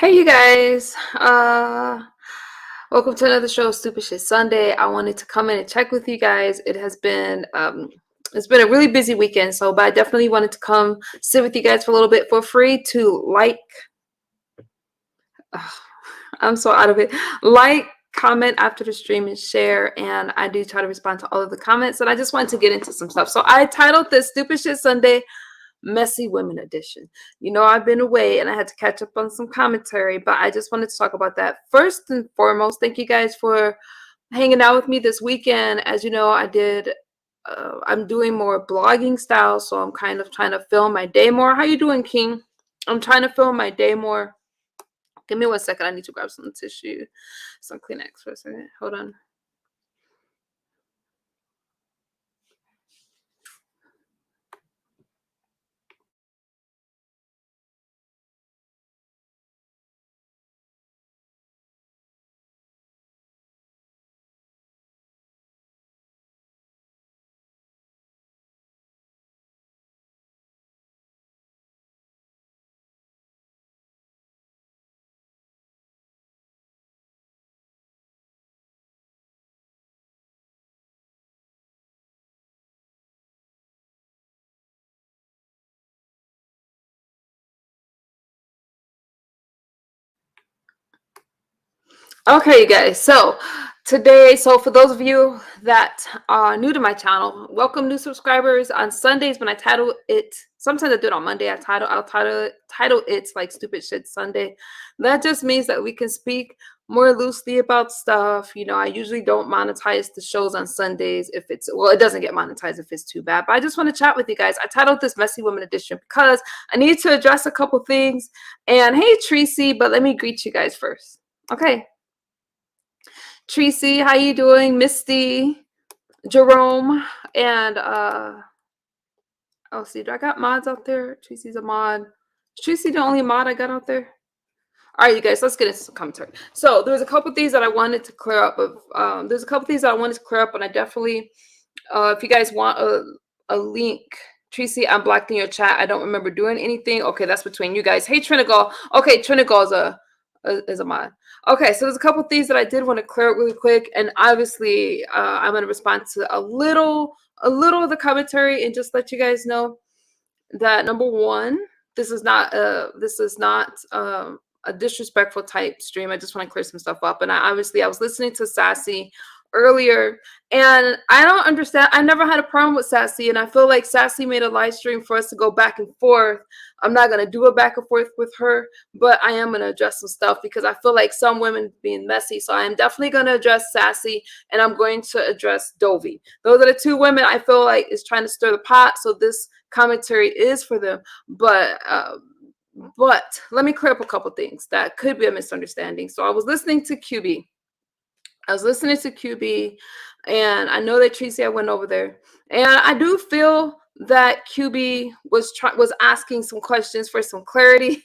Hey you guys, welcome to another show, Stupid Shit Sunday. I wanted to come in and check with you guys. It's been a really busy weekend, but I definitely wanted to come sit with you guys for a little bit for free to ugh, I'm so out of it, like, comment after the stream and share, and I do try to respond to all of the comments, and I just wanted to get into some stuff. So I titled this Stupid Shit Sunday Messy Women Edition. You know, I've been away and I had to catch up on some commentary, but I just wanted to talk about that. First and foremost, thank you guys for hanging out with me this weekend. As you know, I'm doing more blogging style, so I'm kind of trying to film my day more. How you doing, King? I'm trying to film my day more. Give me 1 second. I need to grab some tissue, some Kleenex for a second. Hold on. Okay, you guys. So for those of you that are new to my channel, welcome new subscribers. On Sundays when I title it, sometimes I do it on Monday. I'll title it like Stupid Shit Sunday. That just means that we can speak more loosely about stuff. You know, I usually don't monetize the shows on Sundays if it doesn't get monetized if it's too bad. But I just want to chat with you guys. I titled this Messy Women Edition because I need to address a couple things. And hey, Tracy, but let me greet you guys first. Okay. Tracy, how you doing? Misty, Jerome, and oh, see, do I got mods out there? Tracy's a mod. Is Tracy the only mod I got out there? All right, you guys, let's get into some commentary. So there's a couple things that I wanted to clear up. There's a couple things that I wanted to clear up, and I definitely, if you guys want a link, Tracy, I'm blocked in your chat. I don't remember doing anything. Okay, that's between you guys. Hey, Trinigal. Okay, Trinigal is a mod. Okay, so there's a couple things that I did want to clear up really quick, and obviously, I'm going to respond to a little of the commentary and just let you guys know that number one, this is not a disrespectful type stream. I just want to clear some stuff up. And I was listening to Sassy earlier, and I don't understand. I never had a problem with Sassy, and I feel like Sassy made a live stream for us to go back and forth. I'm not gonna do a back and forth with her, but I am gonna address some stuff because I feel like some women being messy. So I am definitely gonna address Sassy, and I'm going to address Dovey. Those are the two women I feel like is trying to stir the pot. So this commentary is for them, but let me clear up a couple things that could be a misunderstanding. So I was listening to QB. And I know that Tracy, I went over there, and I do feel that QB was asking some questions for some clarity.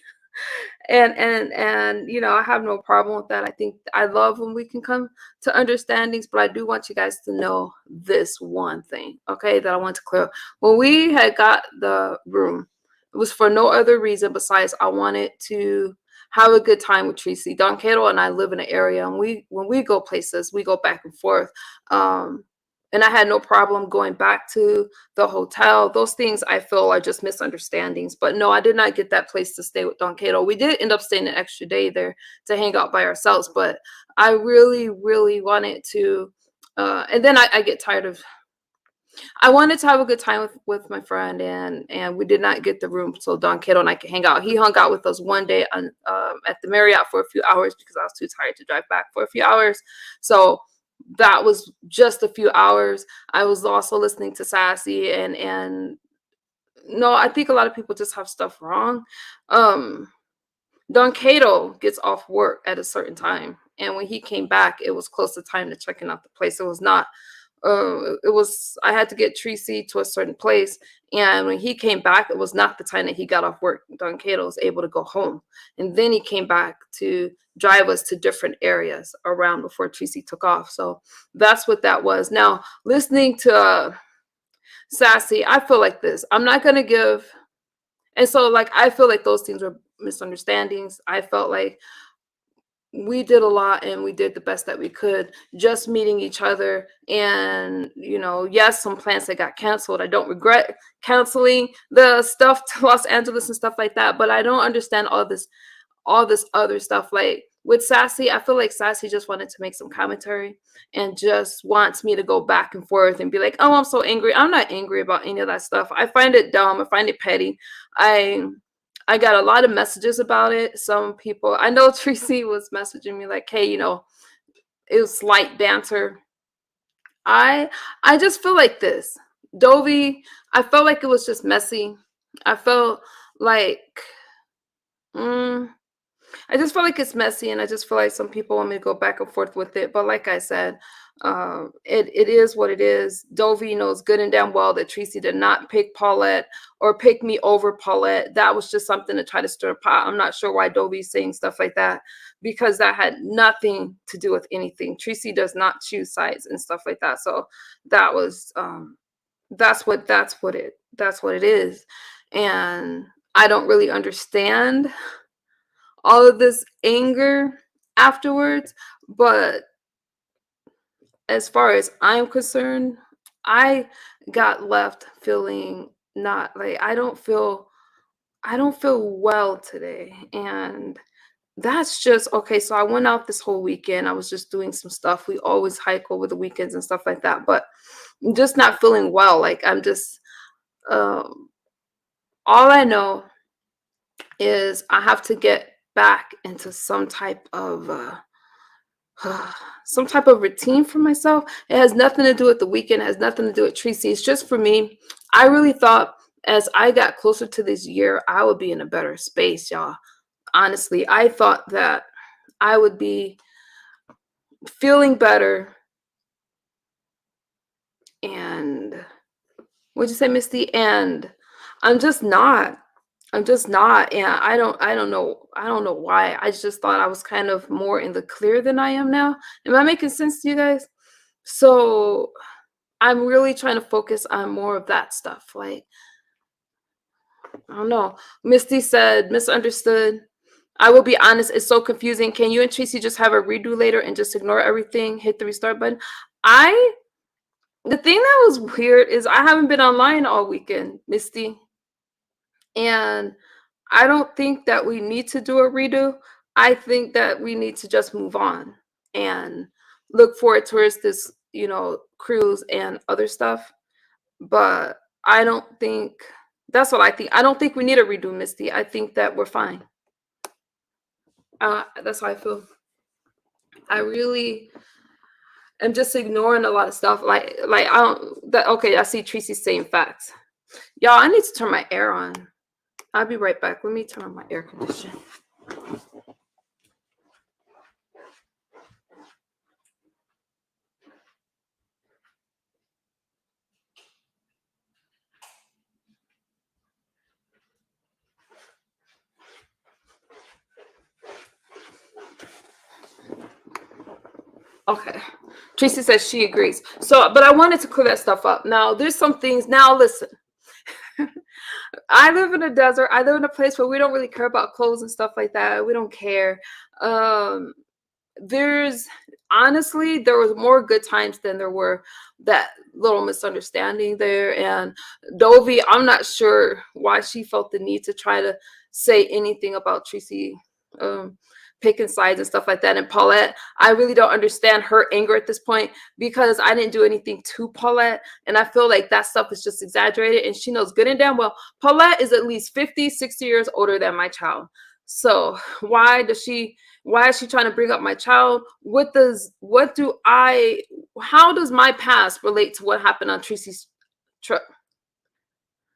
And you know, I have no problem with that. I think I love when we can come to understandings, but I do want you guys to know this one thing, okay, that I want to clear up. When we had got the room, it was for no other reason besides I wanted to have a good time with Tracy. Don Cato and I live in an area, and when we go places, we go back and forth. And I had no problem going back to the hotel. Those things I feel are just misunderstandings. But no, I did not get that place to stay with Don Cato. We did end up staying an extra day there to hang out by ourselves. But I really, really wanted to. And then I get tired of. I wanted to have a good time with my friend, and we did not get the room so Don Cato and I could hang out. He hung out with us one day at the Marriott for a few hours because I was too tired to drive back for a few hours. So that was just a few hours. I was also listening to Sassy, and no, I think a lot of people just have stuff wrong. Don Cato gets off work at a certain time, and when he came back, it was close to time to checking out the place. It was not. I had to get Tracy to a certain place, and when he came back, it was not the time that he got off work. Don Cato was able to go home, and then he came back to drive us to different areas around before Tracy took off. So that's what that was. Now, listening to Sassy, I feel like this. I'm not gonna give, And so, like, I feel like those things were misunderstandings. I felt like we did a lot and we did the best that we could, just meeting each other. And, yes, some plans that got canceled. I don't regret canceling the stuff to Los Angeles and stuff like that, but I don't understand all this other stuff. Like with Sassy, I feel like Sassy just wanted to make some commentary and just wants me to go back and forth and be like, oh, I'm so angry. I'm not angry about any of that stuff. I find it dumb. I find it petty. I got a lot of messages about it. Some people, I know Tracy was messaging me like, hey, it was slight banter. I just feel like this. Dovey, I felt like it was just messy. I felt like mm, I just feel like it's messy, and I just feel like some people want me to go back and forth with it. But like I said, it is what it is. Dovey knows good and damn well that Tracy did not pick Paulette or pick me over Paulette. That was just something to try to stir a pot. I'm not sure why Dovey's saying stuff like that, because that had nothing to do with anything. Tracy does not choose sides and stuff like that. So that was that's what it is. And I don't really understand all of this anger afterwards, but as far as I'm concerned, I got left feeling not like I don't feel well today. And that's just okay. So I went out this whole weekend. I was just doing some stuff. We always hike over the weekends and stuff like that, but I'm just not feeling well. Like I'm just um all I know is I have to get back into some type of routine for myself. It has nothing to do with the weekend, it has nothing to do with Tracy. It's just for me. I really thought as I got closer to this year, I would be in a better space, y'all. Honestly, I thought that I would be feeling better. And what'd you say, Misty? And I'm just not. I'm just not. And I don't know why. I just thought I was kind of more in the clear than I am now. Am I making sense to you guys? So I'm really trying to focus on more of that stuff. Like, I don't know. Misty said, misunderstood. I will be honest, it's so confusing. Can you and Tracy just have a redo later and just ignore everything? Hit the restart button. The thing that was weird is I haven't been online all weekend, Misty. And I don't think that we need to do a redo. I think that we need to just move on and look forward towards this, cruise and other stuff. But I don't think that's what I think. I don't think we need a redo, Misty. I think that we're fine. That's how I feel. I really am just ignoring a lot of stuff. Like I don't. That okay? I see Tracy saying facts. Y'all, I need to turn my air on. I'll be right back. Let me turn on my air conditioner. Okay. Tracy says she agrees. So, but I wanted to clear that stuff up. Now, there's some things. Now, listen. I live in a desert. I live in a place where we don't really care about clothes and stuff like that. We don't care. Um, there's honestly, there was more good times than there were that little misunderstanding there. And Dovey, I'm not sure why she felt the need to try to say anything about Tracy picking sides and stuff like that. And Paulette, I really don't understand her anger at this point, because I didn't do anything to Paulette. And I feel like that stuff is just exaggerated. And she knows good and damn well Paulette is at least 50, 60 years older than my child. So why is she trying to bring up my child? How does my past relate to what happened on Tracy's trip?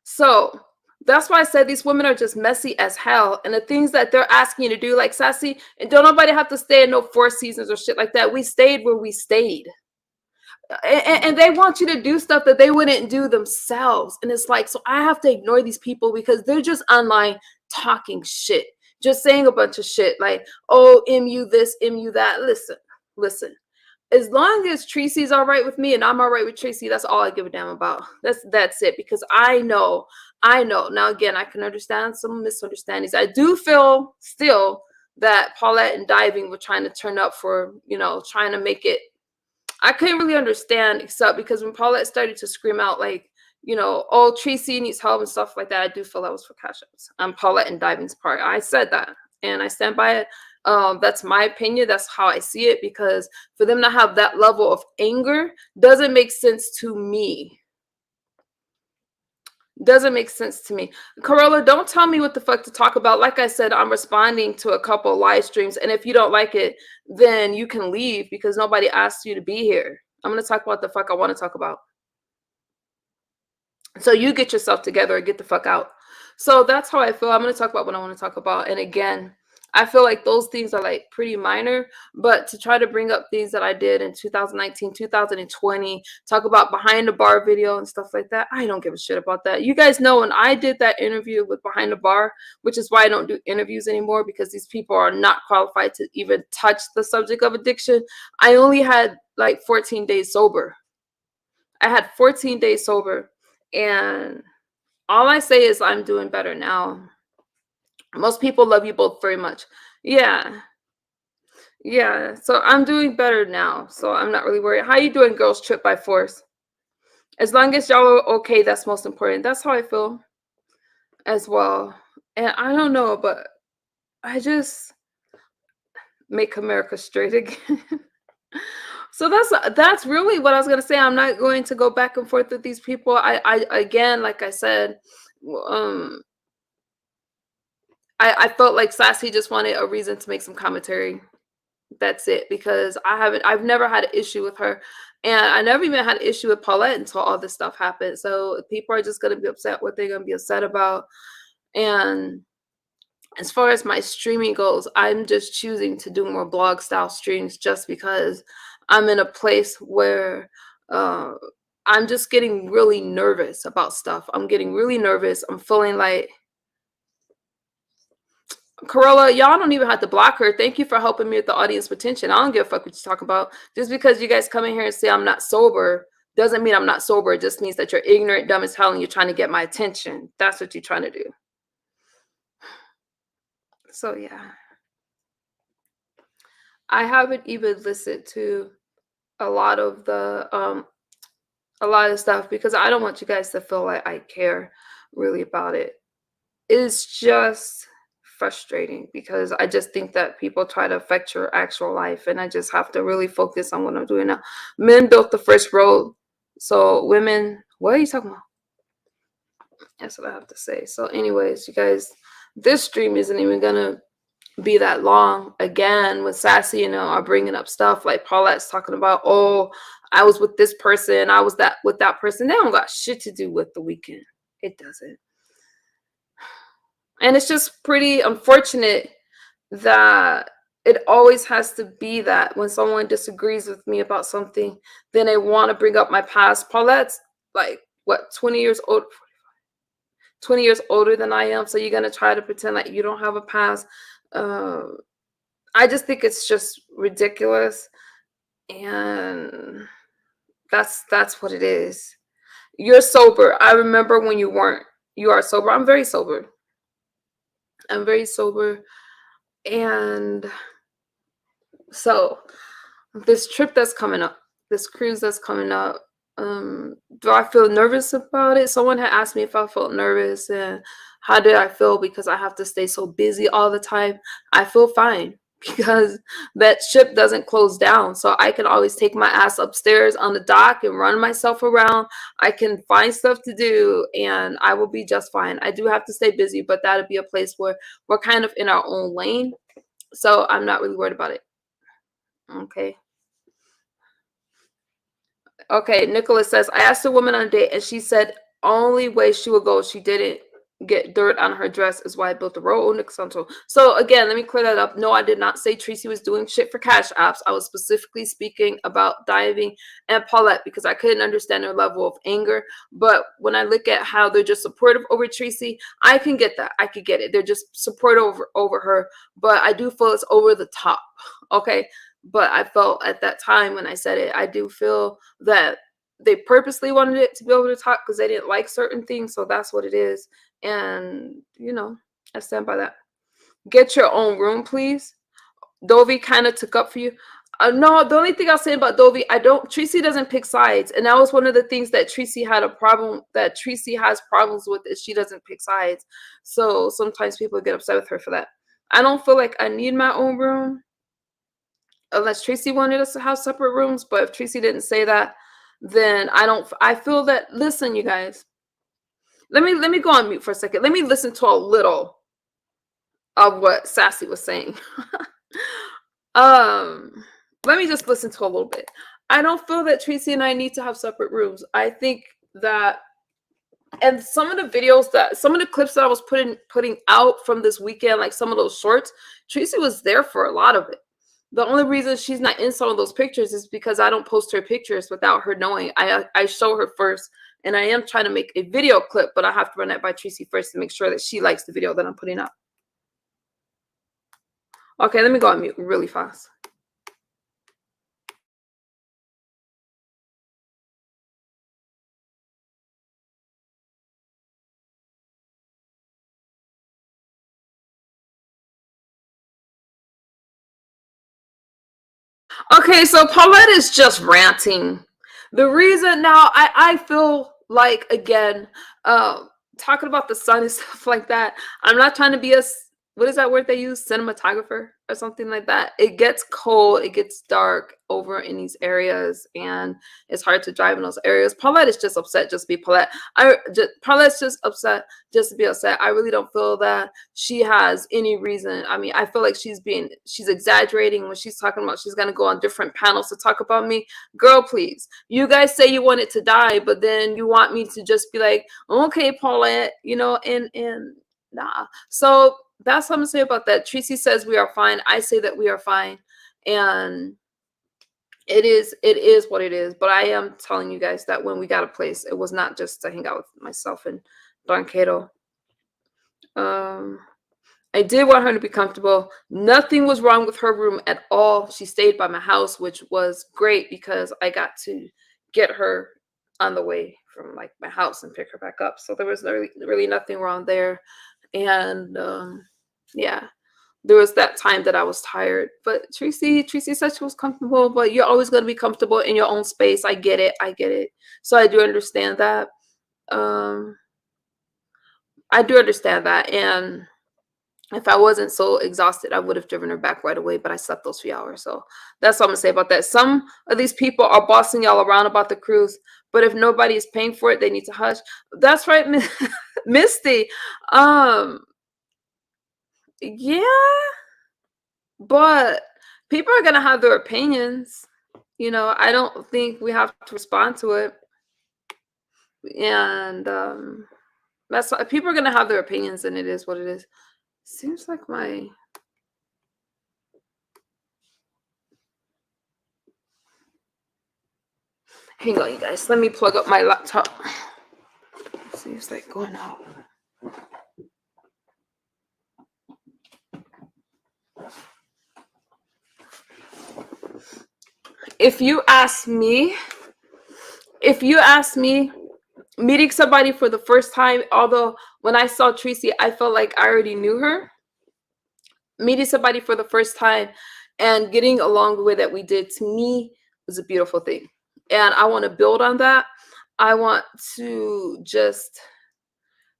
So that's why I said these women are just messy as hell. And the things that they're asking you to do, like Sassy, and don't nobody have to stay in no Four Seasons or shit like that. We stayed where we stayed. And they want you to do stuff that they wouldn't do themselves. And it's like, so I have to ignore these people because they're just online talking shit, just saying a bunch of shit like, oh, MU this, MU that. Listen. As long as Tracy's all right with me and I'm all right with Tracy, that's all I give a damn about. That's it. Because I know I know. Now, again, I can understand some misunderstandings. I do feel still that Paulette and Diving were trying to turn up for, trying to make it. I couldn't really understand, except because when Paulette started to scream out, like, oh, Tracy needs help and stuff like that, I do feel that was for cash ups on Paulette and Diving's part. I said that, and I stand by it. That's my opinion. That's how I see it, because for them to have that level of anger doesn't make sense to me. Doesn't make sense to me. Corolla, don't tell me what the fuck to talk about. Like I said, I'm responding to a couple live streams, and if you don't like it, then you can leave, because nobody asked you to be here. I'm going to talk about the fuck I want to talk about. So you get yourself together and get the fuck out. So that's how I feel. I'm going to talk about what I want to talk about. And again, I feel like those things are like pretty minor, but to try to bring up things that I did in 2019, 2020, talk about behind the bar video and stuff like that, I don't give a shit about that. You guys know when I did that interview with Behind the Bar, which is why I don't do interviews anymore, because these people are not qualified to even touch the subject of addiction. I only had like 14 days sober. I had 14 days sober, and all I say is I'm doing better now. Most people love you both very much. Yeah. Yeah. So I'm doing better now. So I'm not really worried. How you doing, girls? Trip by force. As long as y'all are okay, that's most important. That's how I feel as well. And I don't know, but I just make America straight again. So that's really what I was gonna say. I'm not going to go back and forth with these people. I again, like I said, um, I felt like Sassy just wanted a reason to make some commentary. That's it, because I've never had an issue with her, and I never even had an issue with Paulette until all this stuff happened. So people are just gonna be upset what they're gonna be upset about. And as far as my streaming goes, I'm just choosing to do more blog style streams just because I'm in a place where uh, I'm just getting really nervous about stuff. I'm getting really nervous. I'm feeling like, Corolla, y'all don't even have to block her. Thank you for helping me with the audience retention. I don't give a fuck what you talk about. Just because you guys come in here and say I'm not sober doesn't mean I'm not sober. It just means that you're ignorant, dumb as hell, and you're trying to get my attention. That's what you're trying to do. So yeah. I haven't even listened to a lot of stuff, because I don't want you guys to feel like I care really about it. It's just frustrating, because I just think that people try to affect your actual life, and I just have to really focus on what I'm doing now. Men built the first road, so women, what are you talking about? That's what I have to say. So anyways, you guys, this stream isn't even gonna be that long. Again, with Sassy, are bringing up stuff like Paulette's talking about, oh, I was with this person, I was with that person. They don't got shit to do with the weekend. It doesn't. And it's just pretty unfortunate that it always has to be that when someone disagrees with me about something, then they want to bring up my past. Paulette's like, what, 20 years old? 20 years older than I am. So you're going to try to pretend like you don't have a past. I just think it's just ridiculous. And that's what it is. You're sober. I remember when you weren't. You are sober. I'm very sober. I'm very sober. And so this trip that's coming up, this cruise that's coming up, do I feel nervous about it? Someone had asked me if I felt nervous and how did I feel, because I have to stay so busy all the time. I feel fine, because that ship doesn't close down. So I can always take my ass upstairs on the dock and run myself around. I can find stuff to do and I will be just fine. I do have to stay busy, but that'll be a place where we're kind of in our own lane. So I'm not really worried about it. Okay. Okay, Nicholas says, I asked a woman on a date and she said only way she would go, she didn't get dirt on her dress, is why I built the road. So again, let me clear that up. No, I did not say Tracy was doing shit for cash apps. I was specifically speaking about Diving and Paulette, because I couldn't understand their level of anger. But when I look at how they're just supportive over Tracy, I can get that. I could get it. They're just supportive over her. But I do feel it's over the top. Okay. But I felt at that time when I said it, I do feel that they purposely wanted it to be able to talk because they didn't like certain things. So that's what it is. And, you know, I stand by that. Get your own room, please. Dovey kind of took up for you. No, the only thing I'll say about Dovey, Tracy doesn't pick sides. And that was one of the things that Tracy has problems with, is she doesn't pick sides. So sometimes people get upset with her for that. I don't feel like I need my own room unless Tracy wanted us to have separate rooms. But if Tracy didn't say that, then I feel that, listen, you guys, let me go on mute for a second. Let me listen to a little of what Sassy was saying. Let me just listen to a little bit. I don't feel that Tracy and I need to have separate rooms. I think that, and some of the clips that I was putting out from this weekend, like some of those shorts, Tracy was there for a lot of it. The only reason she's not in some of those pictures is because I don't post her pictures without her knowing. I show her first, and I am trying to make a video clip, but I have to run that by Tracy first to make sure that she likes the video that I'm putting up. Okay, let me go on mute really fast. Okay, so Paulette is just ranting. The reason now I feel like, again, talking about the sun and stuff like that, I'm not trying to be what is that word they use? Cinematographer or something like that. It gets cold, it gets dark over in these areas, and it's hard to drive in those areas. Paulette is just upset just to be Paulette. Paulette's just upset just to be upset. I really don't feel that she has any reason. I mean, I feel like she's exaggerating when she's talking about she's gonna go on different panels to talk about me. Girl, please. You guys say you want it to die, but then you want me to just be like, okay, Paulette, you know, and nah. So that's what I'm gonna say about that. Tracy says we are fine. I say that we are fine. And it is what it is. But I am telling you guys that when we got a place, it was not just to hang out with myself and Don Cato. I did want her to be comfortable. Nothing was wrong with her room at all. She stayed by my house, which was great because I got to get her on the way from like my house and pick her back up. So there was really nothing wrong there. And yeah, there was that time that I was tired. But Tracy said she was comfortable, but you're always going to be comfortable in your own space. I get it. So I do understand that. I do understand that. And if I wasn't so exhausted, I would have driven her back right away, but I slept those few hours. So that's what I'm gonna say about that. Some of these people are bossing y'all around about the cruise, but if nobody is paying for it, they need to hush. That's right, Misty. Yeah, but people are gonna have their opinions. You know, I don't think we have to respond to it. And that's people are gonna have their opinions, and it is what it is. Seems like my hang on, you guys. Let me plug up my laptop. Seems like going out. If you ask me, meeting somebody for the first time, although when I saw Tracy, I felt like I already knew her. Meeting somebody for the first time and getting along the way that we did, to me, was a beautiful thing. And I want to build on that. I want to just,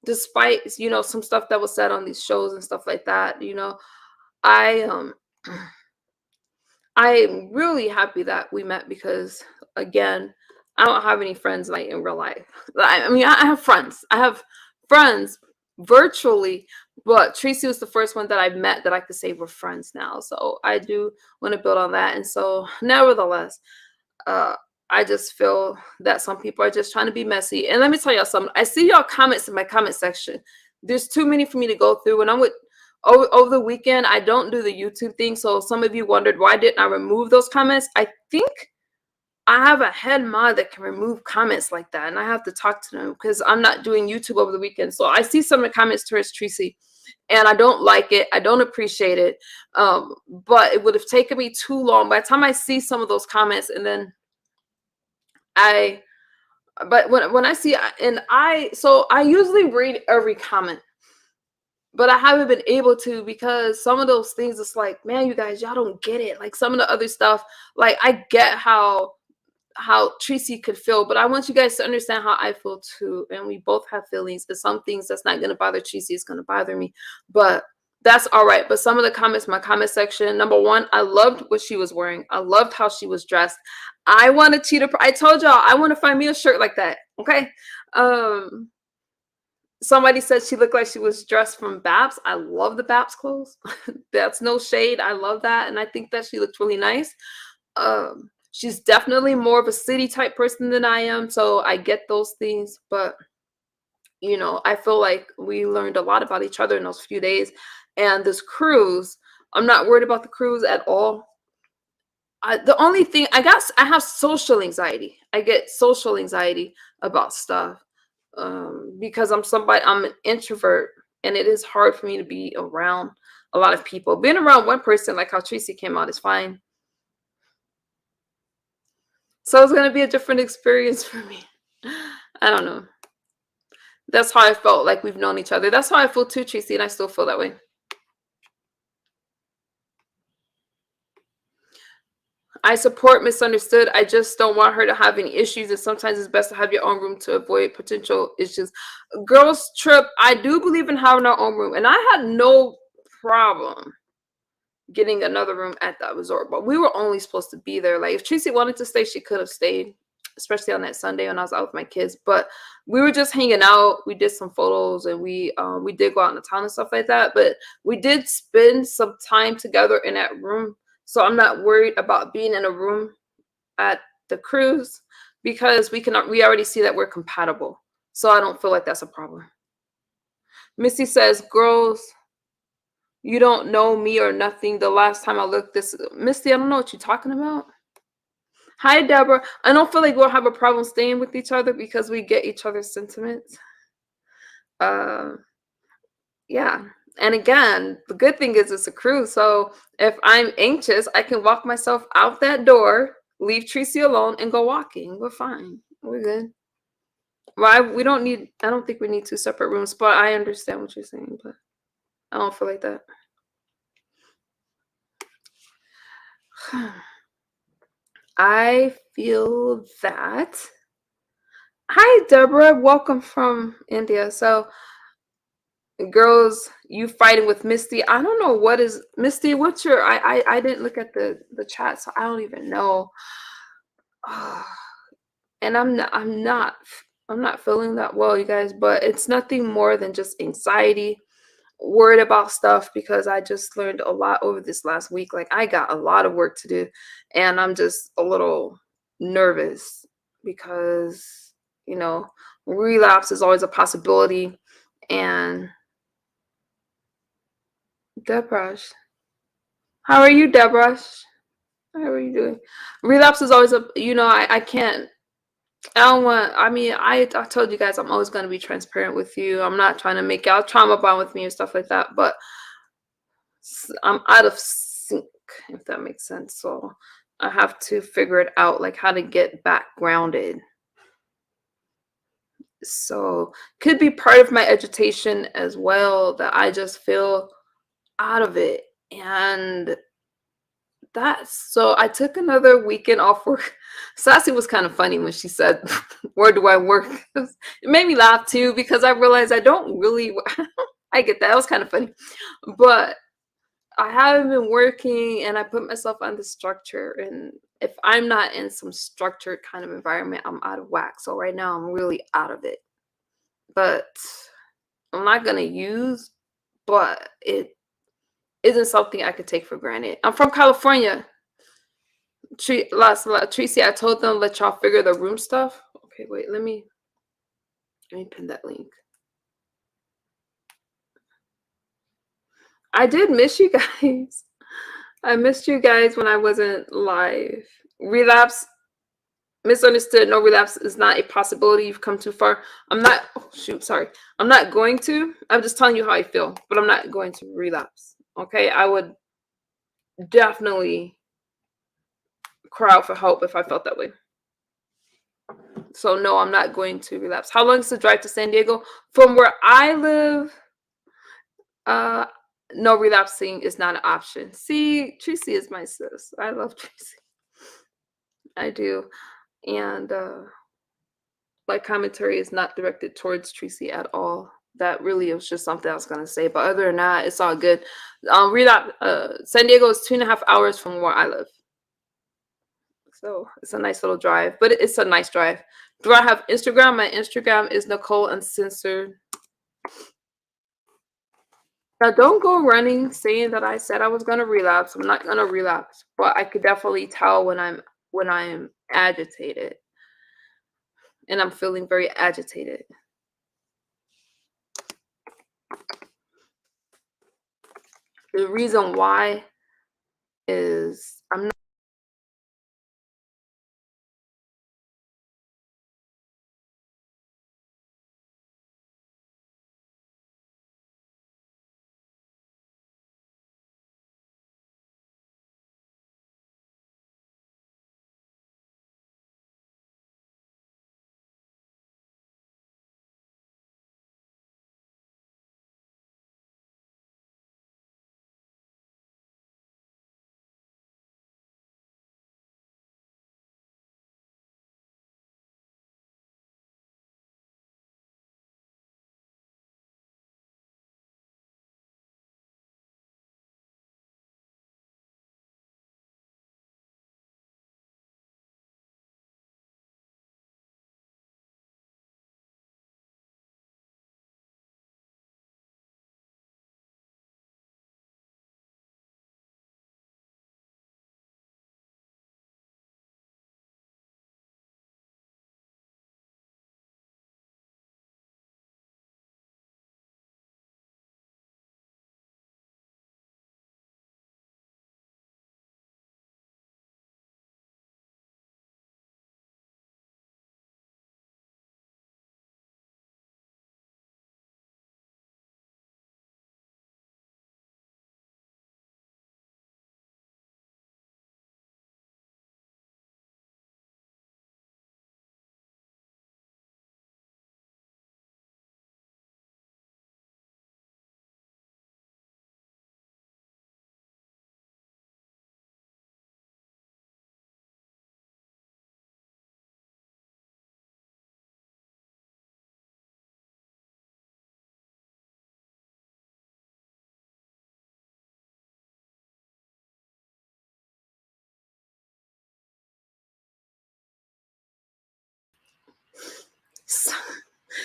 despite, you know, some stuff that was said on these shows and stuff like that, you know, I'm really happy that we met because, again, I don't have any friends like in real life. I mean, I have friends. I have friends virtually, but Tracy was the first one that I met that I could say we're friends now. So I do want to build on that. And so, nevertheless, I just feel that some people are just trying to be messy. And let me tell y'all something. I see y'all comments in my comment section. There's too many for me to go through. When I'm with over the weekend, I don't do the YouTube thing. So some of you wondered, why didn't I remove those comments? I think I have a head mod that can remove comments like that. And I have to talk to them because I'm not doing YouTube over the weekend. So I see some of the comments towards Tracy and I don't like it. I don't appreciate it. But it would have taken me too long. By the time I see some of those comments, and then I But when I see, and I usually read every comment, but I haven't been able to because some of those things, it's like, man, you guys, y'all don't get it. Like some of the other stuff, like I get how Tracy could feel, but I want you guys to understand how I feel too. And we both have feelings. And some things that's not gonna bother Tracy is gonna bother me. But that's all right. But some of the comments, my comment section, number one, I loved what she was wearing. I loved how she was dressed. I want to cheat. I told y'all I want to find me a shirt like that. Okay. Somebody said she looked like she was dressed from Babs. I love the Babs clothes. That's no shade. I love that. And I think that she looked really nice. She's definitely more of a city type person than I am. So I get those things. But, you know, I feel like we learned a lot about each other in those few days. And this cruise, I'm not worried about the cruise at all. The only thing, I guess I have social anxiety. I get social anxiety about stuff. Because I'm an introvert, and it is hard for me to be around a lot of people. Being around one person, like how Tracy came out, is fine. So it's gonna be a different experience for me. I don't know. That's how I felt, like we've known each other. That's how I feel too, Tracy, and I still feel that way. I support Misunderstood. I just don't want her to have any issues, and sometimes it's best to have your own room to avoid potential issues. Girls trip, I do believe in having our own room, and I had no problem getting another room at that resort, but we were only supposed to be there. Like if Tracy wanted to stay, she could have stayed, especially on that Sunday when I was out with my kids. But we were just hanging out. We did some photos, and we did go out in the town and stuff like that. But we did spend some time together in that room. So I'm not worried about being in a room at the cruise because we already see that we're compatible. So I don't feel like that's a problem. Missy says, girls, you don't know me or nothing. The last time I looked, Misty, I don't know what you're talking about. Hi, Deborah. I don't feel like we'll have a problem staying with each other because we get each other's sentiments. Yeah. And again, the good thing is it's a cruise. So if I'm anxious, I can walk myself out that door, leave Tracy alone, and go walking. We're fine. We're good. Well, I don't think we need two separate rooms, but I understand what you're saying, but I don't feel like that. I feel that. Hi, Deborah. Welcome from India. So, girls, you fighting with Misty. I don't know what is Misty. What's your? I didn't look at the chat, so I don't even know. And I'm not feeling that well, you guys. But it's nothing more than just anxiety, worried about stuff because I just learned a lot over this last week. Like I got a lot of work to do, and I'm just a little nervous because relapse is always a possibility. And Deborah, how are you, Deborah? How are you doing? Relapse is always I can't. I don't want. I mean, I told you guys I'm always going to be transparent with you. I'm not trying to make y'all trauma bond with me or stuff like that, but I'm out of sync, if that makes sense. So I have to figure it out, like how to get back grounded. So could be part of my agitation as well, that I just feel out of it. And so I took another weekend off work. Sassy was kind of funny when she said, where do I work? It made me laugh too, because I realized I don't really, I get that. It was kind of funny. But I haven't been working, and I put myself under structure. And if I'm not in some structured kind of environment, I'm out of whack. So right now I'm really out of it. But I'm not going to use, but it isn't something I could take for granted. I'm from California. Tracy, I told them let y'all figure the room stuff. Okay, wait, let me pin that link. I did miss you guys. I missed you guys when I wasn't live. Relapse, misunderstood. No, relapse is not a possibility. You've come too far. I'm not. Oh, shoot, sorry. I'm not going to. I'm just telling you how I feel, but I'm not going to relapse. Okay, I would definitely cry out for help if I felt that way. So no, I'm not going to relapse. How long is the drive to San Diego? From where I live, uh, no, relapsing is not an option. See, Tracy is my sis. I love Tracy. I do. And my commentary is not directed towards Tracy at all. That really was just something I was gonna say. But other than that, it's all good. Relapse. San Diego is 2.5 hours from where I live. So it's a nice little drive, but it's a nice drive. Do I have Instagram? My Instagram is Nicole Uncensored. Now, don't go running saying that I said I was gonna relapse. I'm not gonna relapse, but I could definitely tell when I'm agitated, and I'm feeling very agitated. The reason why is I'm not.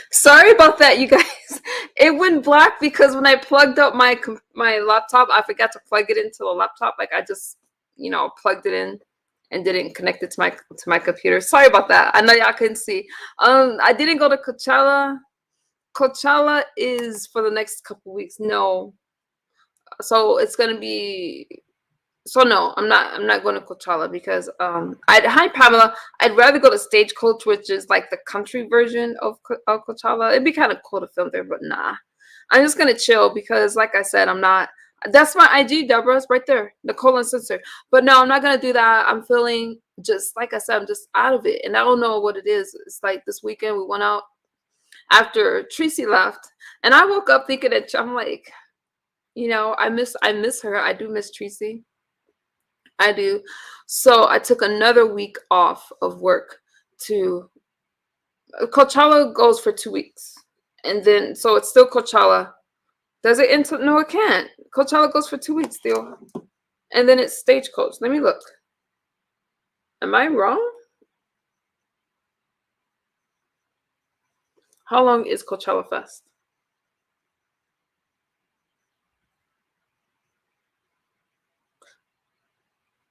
Sorry about that, you guys. It went black because when I plugged up my laptop, I forgot to plug it into the laptop. Like I just, plugged it in and didn't connect it to my computer. Sorry about that. I know y'all couldn't see. I didn't go to Coachella. Coachella is for the next couple weeks. No. So it's gonna be so no, I'm not going to Coachella because hi Pamela, I'd rather go to Stagecoach, which is like the country version of Coachella. It'd be kind of cool to film there, but nah. I'm just gonna chill because like I said, I'm not. That's my IG, Deborah's right there, Nicole Uncensored. But no, I'm not gonna do that. I'm feeling just like I said, I'm just out of it, and I don't know what it is. It's like this weekend we went out after Tracy left, and I woke up thinking that I'm like, I miss her. I do miss Tracy. I do. So I took another week off of work to Coachella goes for 2 weeks. And then so it's still Coachella. Does it enter? No, it can't. Coachella goes for 2 weeks still. And then it's Stagecoach. Let me look. Am I wrong? How long is Coachella Fest?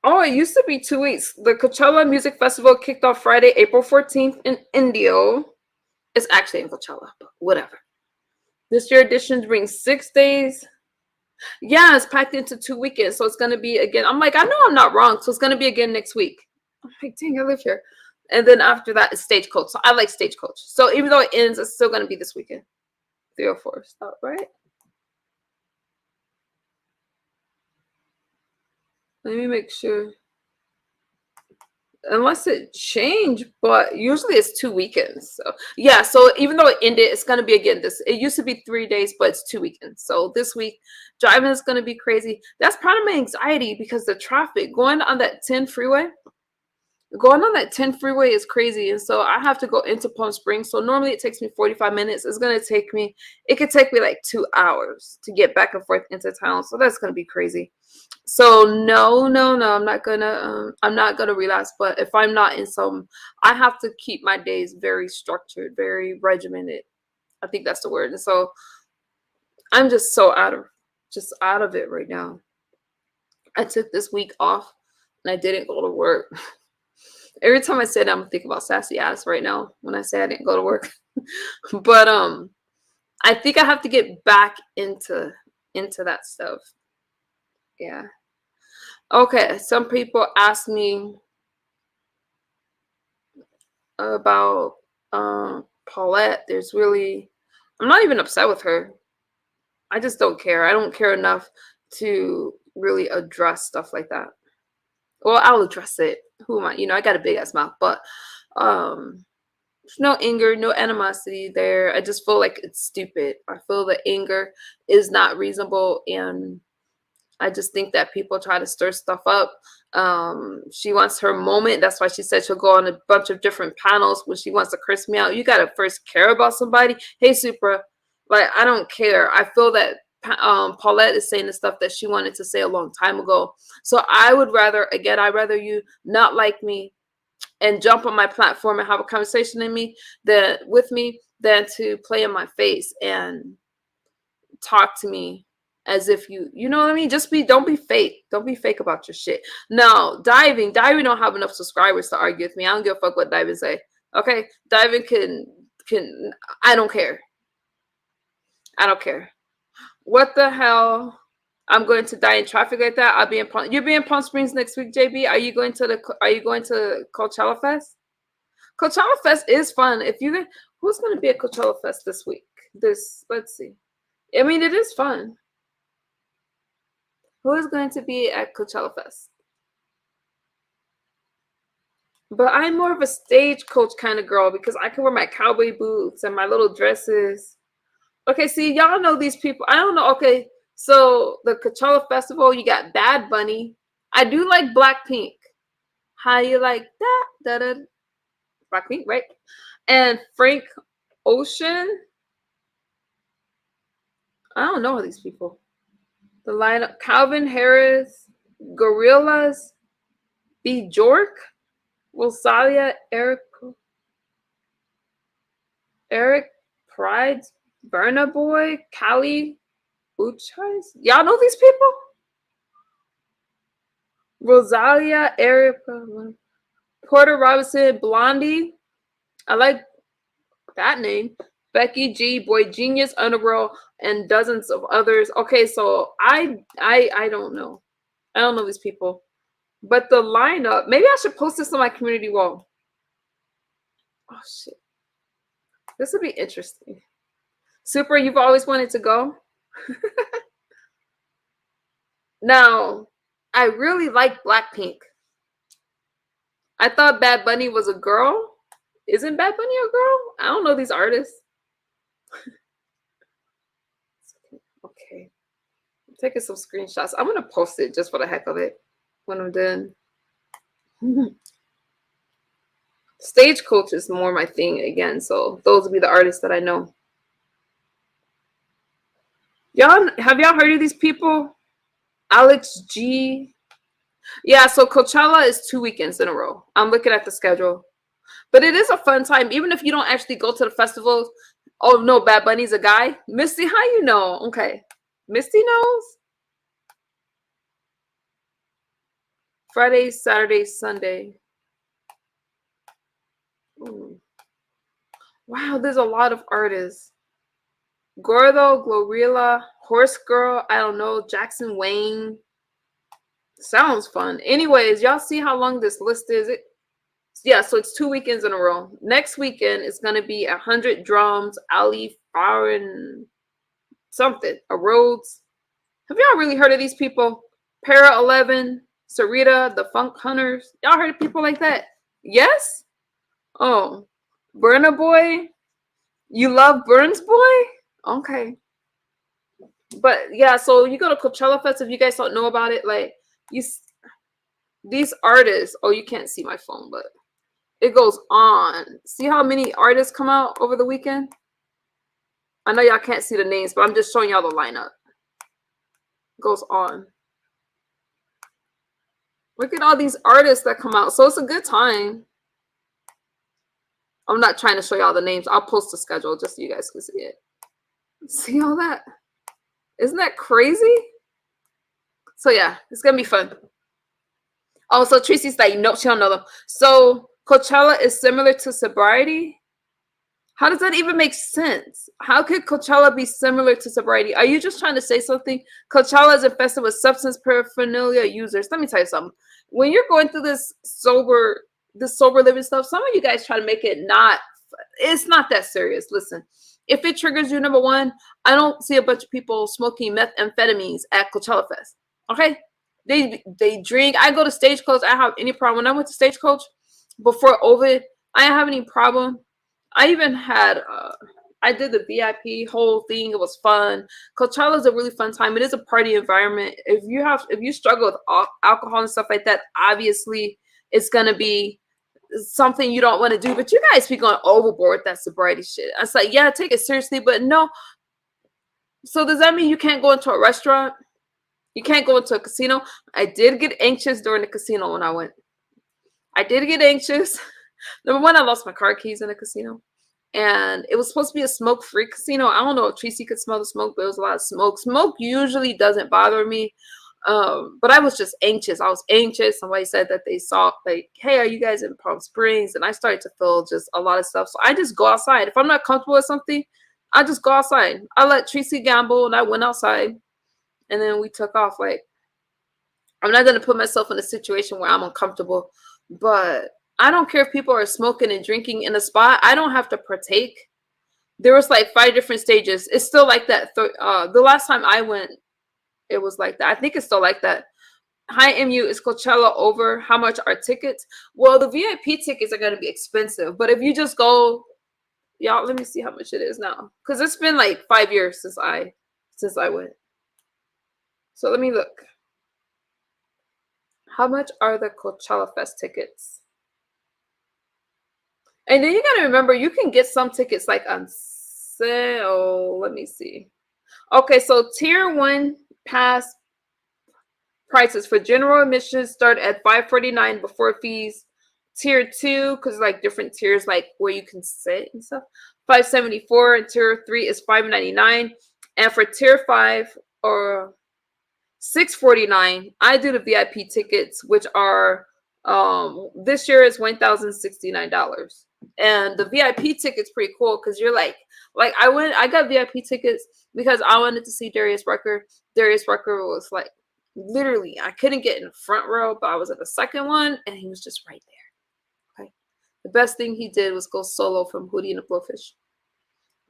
Oh, it used to be 2 weeks. The Coachella Music Festival kicked off Friday, April 14th in Indio. It's actually in Coachella, but whatever. This year edition brings 6 days. Yeah, it's packed into 2 weekends. So it's gonna be again. I'm like, I know I'm not wrong. So it's gonna be again next week. I'm like, dang, I live here. And then after that is Stagecoach. So I like Stagecoach. So even though it ends, it's still gonna be this weekend. 304. Stop, right? Let me make sure. unless it changed, but usually it's 2 weekends. So yeah, so even though it ended, it's gonna be again this. It used to be 3 days, but it's 2 weekends. So this week driving is gonna be crazy. That's part of my anxiety because the traffic going on that 10 freeway. Going on that 10 freeway is crazy. And so I have to go into Palm Springs. So normally it takes me 45 minutes. It could take me like 2 hours to get back and forth into town. So that's going to be crazy. So no, no, no, I'm not gonna relapse. But if I'm not in some, I have to keep my days very structured, very regimented. I think that's the word. And so I'm just so out of it right now. I took this week off and I didn't go to work. Every time I say that, I'm thinking about sassy ass right now when I say I didn't go to work. But I think I have to get back into that stuff. Yeah. Okay. Some people ask me about Paulette. I'm not even upset with her. I just don't care. I don't care enough to really address stuff like that. Well, I'll address it. Who am I? I got a big ass mouth, but there's no anger, no animosity there. I just feel like it's stupid. I feel the anger is not reasonable, and I just think that people try to stir stuff up. She wants her moment. That's why she said she'll go on a bunch of different panels when she wants to curse me out. You gotta first care about somebody. Hey, Supra, like I don't care. I feel that Paulette is saying the stuff that she wanted to say a long time ago. So I'd rather you not like me and jump on my platform and have a conversation with me than to play in my face and talk to me as if you know what I mean. Don't be fake. Don't be fake about your shit. No, diving don't have enough subscribers to argue with me. I don't give a fuck what diving say. Okay, diving can. I don't care. I don't care. What the hell? I'm going to die in traffic like that. You'll be in Palm Springs next week, JB. Are you going to Coachella Fest? Coachella Fest is fun. Who's going to be at Coachella Fest this week? Let's see. I mean, it is fun. Who is going to be at Coachella Fest? But I'm more of a stagecoach kind of girl because I can wear my cowboy boots and my little dresses. Okay, see, y'all know these people. I don't know. Okay, so the Coachella Festival, you got Bad Bunny. I do like Blackpink. How you like that? Da-da. Blackpink, right? And Frank Ocean. I don't know these people. The lineup: Calvin Harris, Gorillaz, B. Jork, Rosalia, Eric Pride, Burna Boy, Kali Uchis. Y'all know these people? Rosalia, Erica, Porter Robinson, Blondie. I like that name. Becky G, Boy Genius, Underworld, and dozens of others. Okay, so I don't know. I don't know these people. But the lineup, maybe I should post this on my community wall. Oh shit. This would be interesting. Super, you've always wanted to go? Now, I really like Blackpink. I thought Bad Bunny was a girl. Isn't Bad Bunny a girl? I don't know these artists. Okay. I'm taking some screenshots. I'm going to post it just for the heck of it when I'm done. Stagecoach is more my thing again. So those will be the artists that I know. Have y'all heard of these people? Alex G. Yeah, so Coachella is 2 weekends in a row. I'm looking at the schedule. But it is a fun time. Even if you don't actually go to the festivals. Oh, no, Bad Bunny's a guy? Misty, how you know? Okay. Misty knows? Friday, Saturday, Sunday. Ooh. Wow, there's a lot of artists. Gordo, Glorilla, Horse Girl, I don't know, Jackson Wayne. Sounds fun. Anyways, y'all see how long this list is? Yeah, so it's 2 weekends in a row. Next weekend is going to be 100 Drums, Ali Farron, something, a Rhodes. Have y'all really heard of these people? Para 11, Sarita, the Funk Hunters. Y'all heard of people like that? Yes? Oh, Burna Boy? You love Burns Boy? Okay. But yeah, so you go to Coachella Fest, if you guys don't know about it, like you these artists, oh, you can't see my phone, but it goes on. See how many artists come out over the weekend? I know y'all can't see the names, but I'm just showing y'all the lineup. It goes on. Look at all these artists that come out. So it's a good time. I'm not trying to show y'all the names. I'll post the schedule just so you guys can see it. See all that? Isn't that crazy? So yeah, it's gonna be fun. Oh, so Tracy's like, nope, she don't know them. So Coachella is similar to sobriety. How does that even make sense? How could Coachella be similar to sobriety? Are you just trying to say something? Coachella is infested with substance paraphernalia users. Let me tell you something. When you're going through this sober living stuff, some of you guys try to make it not. It's not that serious. Listen, if it triggers you, number one, I don't see a bunch of people smoking methamphetamines at Coachella Fest. Okay, they drink. I go to Stagecoach. I have any problem when I went to Stagecoach before COVID. I didn't have any problem. I even had I did the VIP whole thing. It was fun. Coachella is a really fun time. It is a party environment. If you struggle with alcohol and stuff like that, obviously it's gonna be something you don't want to do. But you guys be going overboard with that sobriety shit. I was like, yeah, take it seriously, but no. So does that mean you can't go into a restaurant? You can't go into a casino? I did get anxious during the casino when I went. I did get anxious. Number one, I lost my car keys in a casino. And it was supposed to be a smoke-free casino. I don't know if Tracy could smell the smoke, but it was a lot of smoke. Smoke usually doesn't bother me. But I was just anxious. I was anxious. Somebody said that they saw, like, hey, are you guys in Palm Springs? And I started to feel just a lot of stuff. So I just go outside. If I'm not comfortable with something, I just go outside. I let Tracy gamble, and I went outside. And then we took off. Like, I'm not going to put myself in a situation where I'm uncomfortable. But I don't care if people are smoking and drinking in a spot. I don't have to partake. There was like 5 different stages. It's still like that. The last time I went, it was like that. I think it's still like that. Hi, MU, is Coachella over? How much are tickets? Well, the VIP tickets are going to be expensive. But if you just go, y'all, let me see how much it is now. Because it's been like 5 years since I went. So let me look. How much are the Coachella Fest tickets? And then you got to remember, you can get some tickets like on sale. Let me see. Okay, so tier 1 pass prices for general admission start at $549 before fees. Tier 2, because like different tiers, like where you can sit and stuff, $574, and tier 3 is $599. And for tier 5 or $649, I do the VIP tickets, which are this year is $1,069. And the VIP ticket's pretty cool because you're like I got VIP tickets because I wanted to see Darius Rucker. Darius Rucker was like literally, I couldn't get in the front row, but I was at the second one and he was just right there. Okay. The best thing he did was go solo from Hootie and the Blowfish.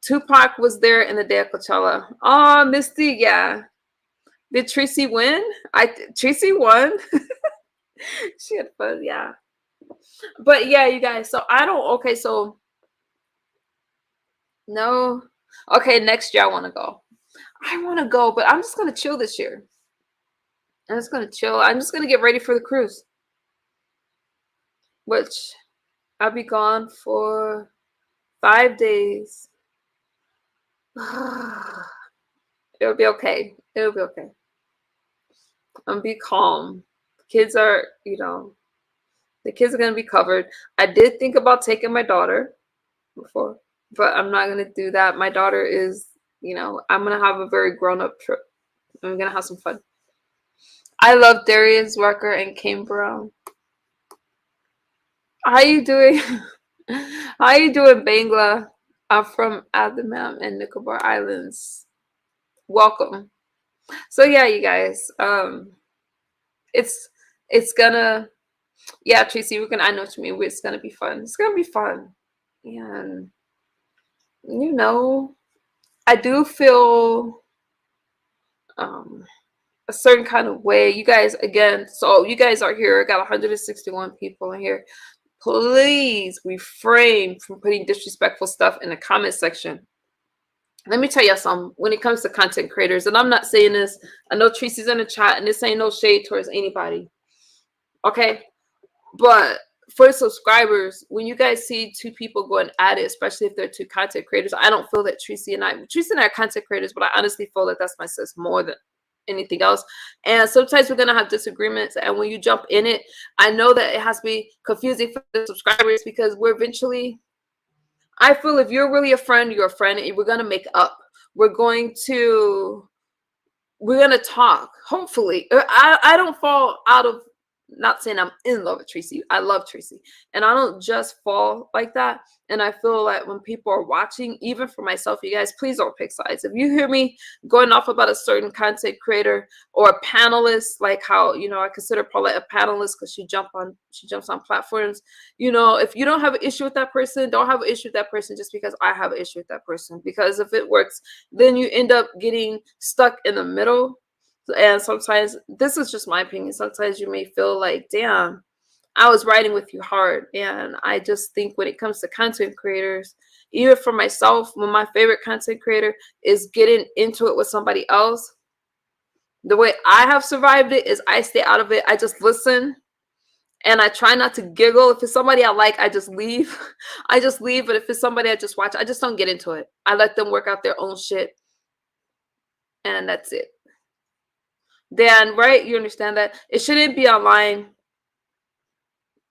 Tupac was there in the day of Coachella. Oh, Misty, yeah. Did Tracy win? Tracy won. She had fun, yeah. But yeah, you guys. So I don't. Okay, so no. Okay, next year I want to go. I want to go, but I'm just gonna chill this year. I'm just gonna chill. I'm just gonna get ready for the cruise, which I'll be gone for 5 days. It'll be okay. It'll be okay. I'm be calm. Kids are, the kids are gonna be covered. I did think about taking my daughter before, but I'm not gonna do that. My daughter is, I'm gonna have a very grown-up trip. I'm gonna have some fun. I love Darius Rucker and Kane Brown. How you doing? How you doing, Bangla? I'm from Andaman and Nicobar Islands. Welcome. So yeah, you guys. It's gonna, yeah, Tracy, I know what you mean. It's gonna be fun. It's gonna be fun. And I do feel a certain kind of way. You guys, again, so you guys are here. I got 161 people in here. please refrain from putting disrespectful stuff in the comment section. Let me tell you something. When it comes to content creators, and I'm not saying this, I know Tracy's in the chat, and this ain't no shade towards anybody. Okay? But for subscribers, when you guys see two people going at it, especially if they're two content creators, I don't feel that Tracy and I are content creators, but I honestly feel that that's my sis more than anything else. And sometimes we're gonna have disagreements, and when you jump in it, I know that it has to be confusing for the subscribers, because we're eventually, I feel if you're really a friend, you're a friend, and we're gonna make up. We're gonna talk. Hopefully, I don't fall out of, not saying I'm in love with Tracy. I love Tracy, and I don't just fall like that. And I feel like when people are watching, even for myself, you guys, please don't pick sides. If you hear me going off about a certain content creator or a panelist, like how, you know, I consider Paulette a panelist because she jumps on platforms. You know, if you don't have an issue with that person, don't have an issue with that person just because I have an issue with that person. Because if it works, then you end up getting stuck in the middle. And sometimes, this is just my opinion, sometimes you may feel like, damn, I was riding with you hard. And I just think when it comes to content creators, even for myself, when my favorite content creator is getting into it with somebody else, the way I have survived it is I stay out of it. I just listen, and I try not to giggle. If it's somebody I like, I just leave. I just leave. But if it's somebody I just watch, I just don't get into it. I let them work out their own shit, and that's it. Dan, right? You understand that it shouldn't be online.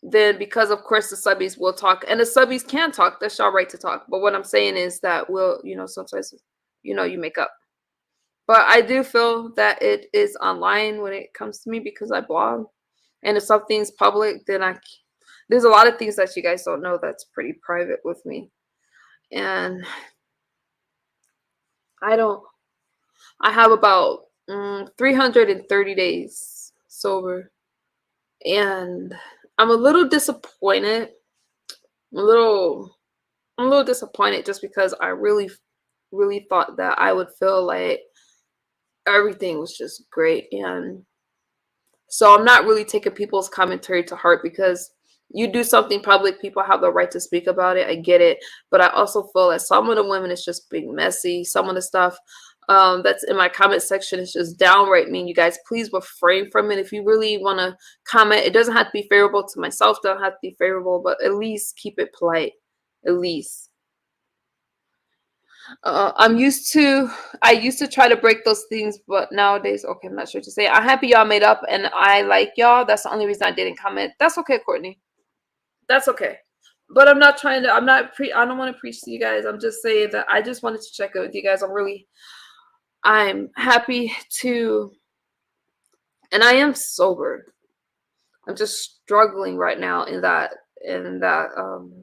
Then, because of course the subbies will talk, and the subbies can talk. That's your right to talk. But what I'm saying is that we'll, you know, sometimes, you know, you make up. But I do feel that it is online when it comes to me, because I blog, and if something's public, then there's a lot of things that you guys don't know that's pretty private with me, and I have about 330 days sober, and I'm a little disappointed. I'm a little disappointed just because I really thought that I would feel like everything was just great. And so I'm not really taking people's commentary to heart, because you do something public, people have the right to speak about it. I get it. But I also feel that some of the women is just being messy. Some of the stuff that's in my comment section is just downright mean. You guys, please refrain from it. If you really want to comment, it doesn't have to be favorable to myself, doesn't have to be favorable, but at least keep it polite. At least. I used to try to break those things, but nowadays, okay, I'm not sure what to say. I'm happy y'all made up, and I like y'all. That's the only reason I didn't comment. That's okay, Courtney. That's okay. But I'm not trying to, I don't want to preach to you guys. I'm just saying that I just wanted to check in with you guys. I'm happy to, and I am sober. I'm just struggling right now in that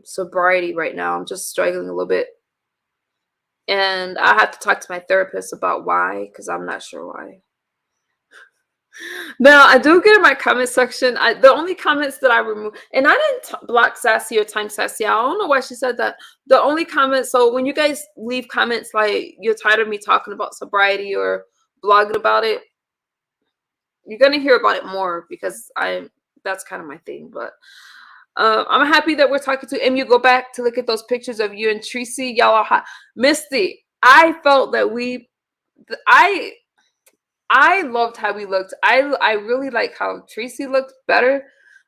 sobriety right now. I'm just struggling a little bit. And I have to talk to my therapist about why, because I'm not sure why. Now, I do get in my comment section. The only comments that I remove, and I didn't block Sassy or Time Sassy. I don't know why she said that. The only comments, so when you guys leave comments like you're tired of me talking about sobriety or blogging about it, you're going to hear about it more, because that's kind of my thing. But I'm happy that we're talking to him. You go back to look at those pictures of you and Tracy. Y'all are hot. Misty, I felt that I loved how we looked. I really like how Tracy looked better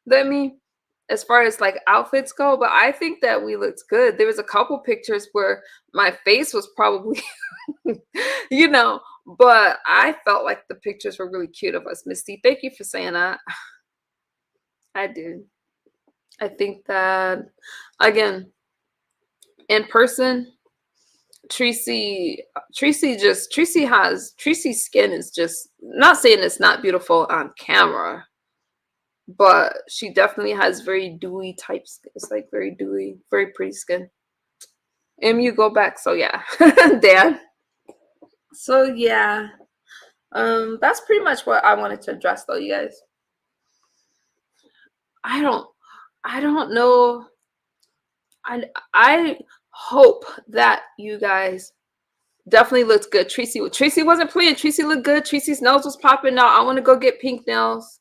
than me as far as like outfits go, but I think that we looked good. There was a couple pictures where my face was probably, you know, but I felt like the pictures were really cute of us. Misty, thank you for saying that. I do. I think that, again, in person, Tracy's skin is just, not saying it's not beautiful on camera, but she definitely has very dewy type skin. It's like very dewy, very pretty skin. You go back, so yeah. Dan. So yeah. That's pretty much what I wanted to address though, you guys. I don't know. I hope that you guys definitely looked good. Tracy wasn't playing. Tracy looked good. Tracy's nails was popping out. I want to go get pink nails.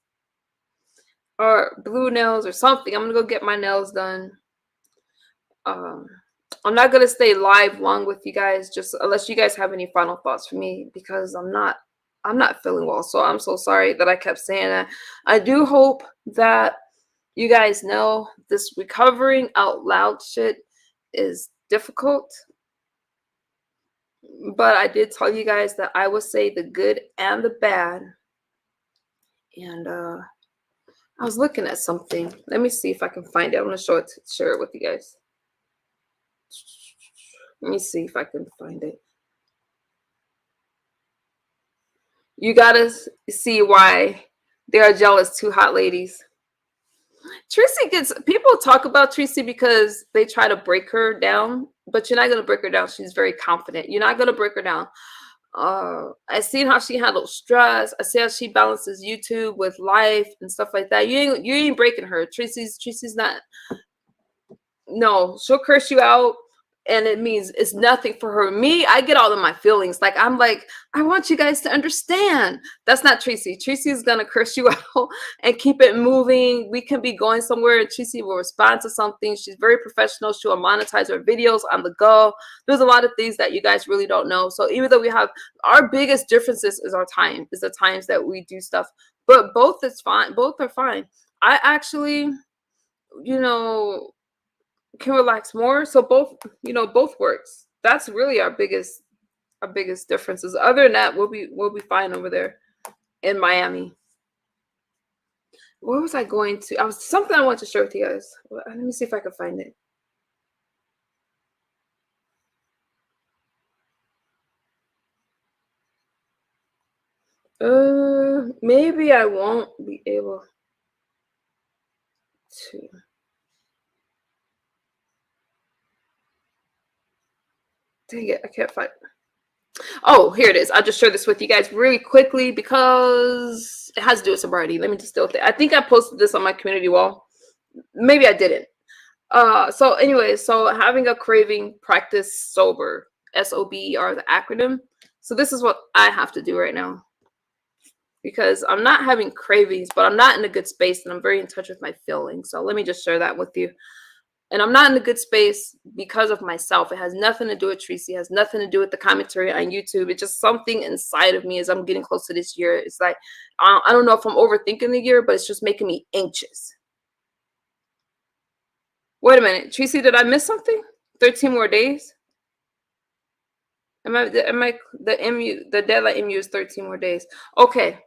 or blue nails or something. I'm gonna go get my nails done. Um, I'm not gonna stay live long with you guys, just unless you guys have any final thoughts for me, because I'm not feeling well. So I'm so sorry that I kept saying that. I do hope that you guys know this recovering out loud shit is difficult. But I did tell you guys that I would say the good and the bad. And I was looking at something. Let me see if I can find it. I'm gonna share it with you guys. Let me see if I can find it. You gotta see why they are jealous, two hot ladies. Tracy gets people talk about Tracy because they try to break her down, but you're not gonna break her down. She's very confident. You're not gonna break her down. I seen how she handles stress. I see how she balances YouTube with life and stuff like that. You ain't breaking her. Tracy's not. No, she'll curse you out, and it means it's nothing for her. Me, I get all of my feelings. Like I'm like, I want you guys to understand. That's not Tracy. Tracy's gonna curse you out and keep it moving. We can be going somewhere, and Tracy will respond to something. She's very professional. She'll monetize her videos on the go. There's a lot of things that you guys really don't know. So even though we have our biggest differences is our time, is the times that we do stuff. But both is fine. Both are fine. I actually, you know, can relax more. So both works. That's really our biggest differences. Other than that, we'll be fine over there in Miami. Where was I going to? I was something I want to share with you guys. Let me see if I can find it. Maybe I won't be able to. Dang it, I can't find it. Oh, here it is. I'll just share this with you guys really quickly because it has to do with sobriety. Let me just deal with it. I think I posted this on my community wall. Maybe I didn't. So anyway, so having a craving, practice sober, SOBER, the acronym. So this is what I have to do right now because I'm not having cravings, but I'm not in a good space and I'm very in touch with my feelings. So let me just share that with you. And I'm not in a good space because of myself. It has nothing to do with Tracy. It has nothing to do with the commentary on YouTube. It's just something inside of me as I'm getting close to this year. It's like, I don't know if I'm overthinking the year, but it's just making me anxious. Wait a minute, Tracy, did I miss something? 13 more days? Am I the deadline MU is 13 more days. Okay.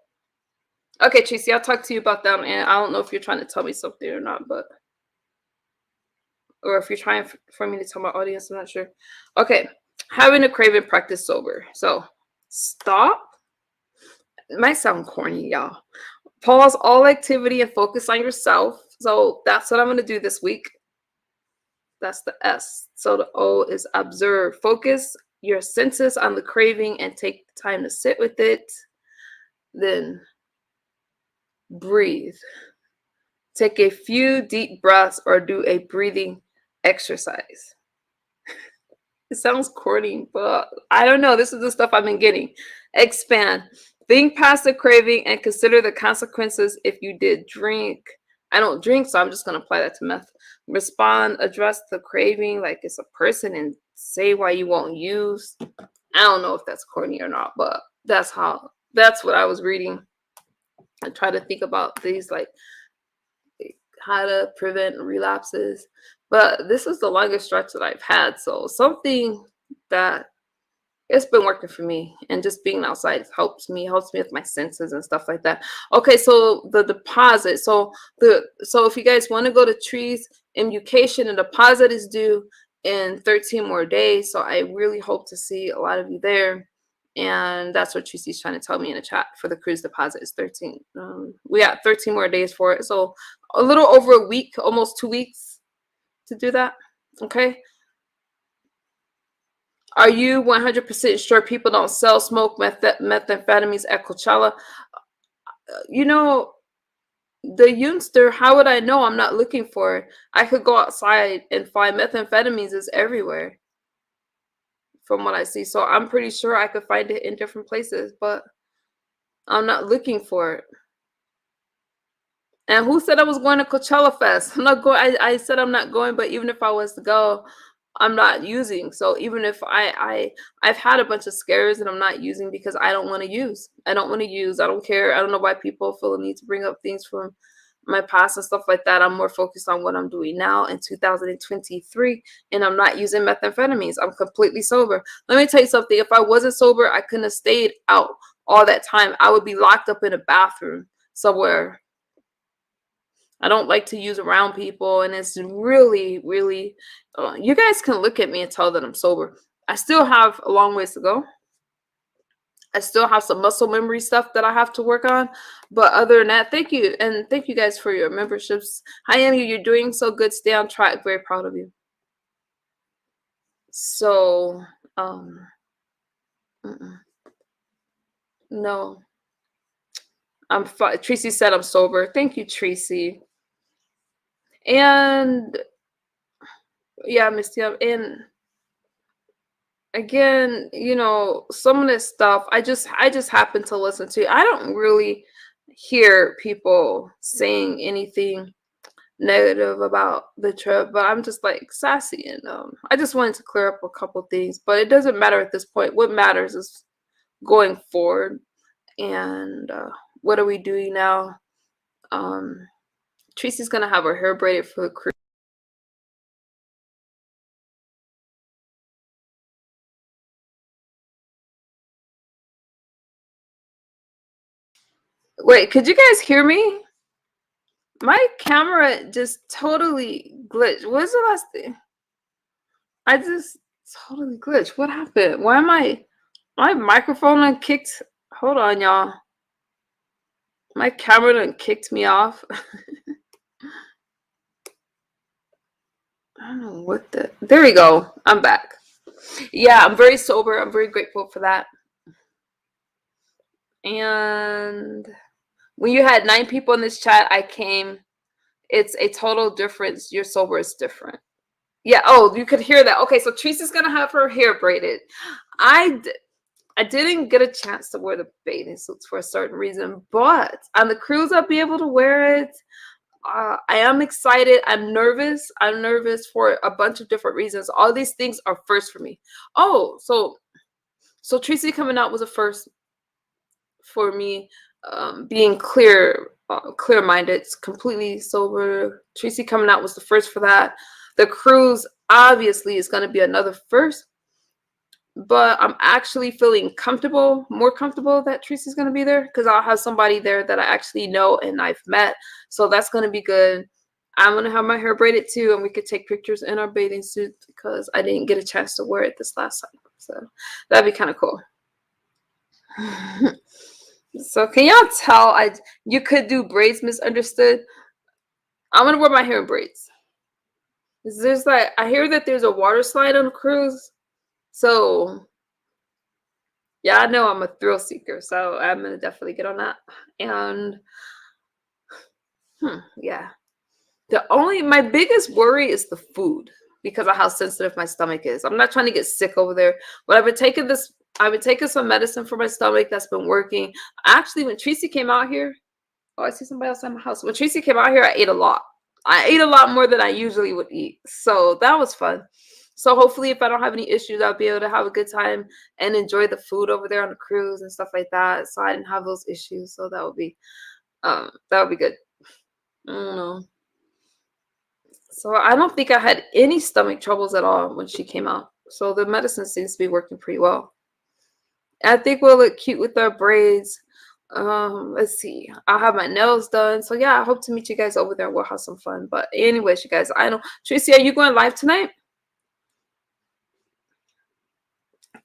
Okay, Tracy, I'll talk to you about that. And I don't know if you're trying to tell me something or not, or if you're trying for me to tell my audience, I'm not sure. Okay. Having a craving, practice sober. So stop. It might sound corny, y'all. Pause all activity and focus on yourself. So that's what I'm going to do this week. That's the S. So the O is observe. Focus your senses on the craving and take the time to sit with it. Then breathe. Take a few deep breaths or do a breathing exercise. It sounds corny, but I don't know. This is the stuff I've been getting. Expand. Think past the craving and consider the consequences if you did drink. I don't drink, so I'm just going to apply that to meth. Respond, address the craving like it's a person and say why you won't use. I don't know if that's corny or not, but that's what I was reading. I try to think about these like how to prevent relapses. But this is the longest stretch that I've had. So something that it's been working for me, and just being outside helps me with my senses and stuff like that. Okay, so the deposit. So if you guys want to go to Trees Education, the deposit is due in 13 more days. So I really hope to see a lot of you there. And that's what Tracy's trying to tell me in the chat for the cruise deposit is 13. We got 13 more days for it. So a little over a week, almost 2 weeks to do that. Okay. Are you 100% sure people don't sell smoke methamphetamines at Coachella? You know, the Youngster, how would I know? I'm not looking for it. I could go outside and find methamphetamines is everywhere from what I see. So I'm pretty sure I could find it in different places, but I'm not looking for it. And who said I was going to Coachella Fest? I'm not going. I said I'm not going, but even if I was to go, I'm not using. So even if I've had a bunch of scares and I'm not using because I don't want to use. I don't want to use. I don't care. I don't know why people feel the need to bring up things from my past and stuff like that. I'm more focused on what I'm doing now in 2023, and I'm not using methamphetamines. I'm completely sober. Let me tell you something. If I wasn't sober, I couldn't have stayed out all that time. I would be locked up in a bathroom somewhere. I don't like to use around people, and it's really, really. You guys can look at me and tell that I'm sober. I still have a long ways to go. I still have some muscle memory stuff that I have to work on, but other than that, thank you, and thank you guys for your memberships. Hi, Amy, you're doing so good. Stay on track. Very proud of you. So, no, I'm fine. Tracy said I'm sober. Thank you, Tracy. And yeah, Miss Yum, and again, some of this stuff I just happen to listen to. I don't really hear people saying anything negative about the trip, but I'm just like sassy, and I just wanted to clear up a couple things, but it doesn't matter at this point. What matters is going forward, and what are we doing now? Tracy's gonna have her hair braided for the cruise. Wait, could you guys hear me? My camera just totally glitched. What's the last thing? I just totally glitched. What happened? Why am my microphone unkicked? Hold on, y'all. My camera done kicked me off. I don't know what there we go. I'm back. Yeah, I'm very sober. I'm very grateful for that. And when you had 9 people in this chat, I came. It's a total difference. Your sober is different. Yeah. Oh, you could hear that. Okay, so Tracy's gonna have her hair braided. I didn't get a chance to wear the bathing suits for a certain reason, but on the cruise I'll be able to wear it. I am excited. I'm nervous. I'm nervous for a bunch of different reasons. All these things are first for me. Oh, so Tracy coming out was a first for me. Being clear-minded, completely sober. Tracy coming out was the first for that. The cruise obviously is going to be another first, but I'm actually feeling more comfortable that Tracy's going to be there because I'll have somebody there that I actually know and I've met. So that's going to be good. I'm going to have my hair braided too, and we could take pictures in our bathing suit because I didn't get a chance to wear it this last time. So that'd be kind of cool. So can y'all tell you could do braids misunderstood? I'm going to wear my hair in braids. There's I hear that there's a water slide on a cruise. So yeah, I know I'm a thrill seeker, so I'm gonna definitely get on that. And yeah, my biggest worry is the food because of how sensitive my stomach is. I'm not trying to get sick over there, but I've been taking some medicine for my stomach that's been working. Actually, when Tracy came out here, I see somebody else in my house. When Tracy came out here, I ate a lot. I ate a lot more than I usually would eat, so that was fun. So hopefully if I don't have any issues, I'll be able to have a good time and enjoy the food over there on the cruise and stuff like that. So I didn't have those issues. So that would be good. I don't know. So I don't think I had any stomach troubles at all when she came out. So the medicine seems to be working pretty well. I think we'll look cute with our braids. Let's see. I'll have my nails done. So yeah, I hope to meet you guys over there. We'll have some fun. But anyways, you guys, I know. Tracy, are you going live tonight?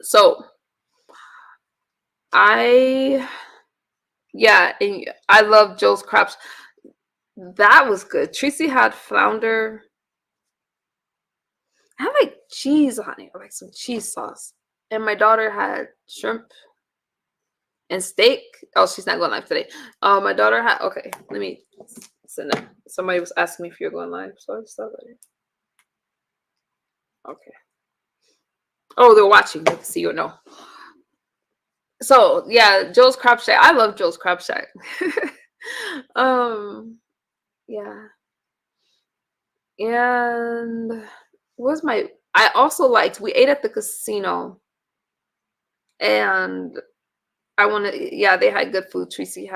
So I love Joe's crabs. That was good. Tracy had flounder. I had like cheese on it, like some cheese sauce. And my daughter had shrimp and steak. Oh, she's not going live today. My daughter had, okay, let me send it. Somebody was asking me if you're going live, so I just thought that. Okay. Oh, they're watching. They can see or no. So yeah, Joe's Crab Shack. I love Joe's Crab Shack. Yeah. And what was my I also liked we ate at the casino, and I wanna yeah, they had good food. Tracy's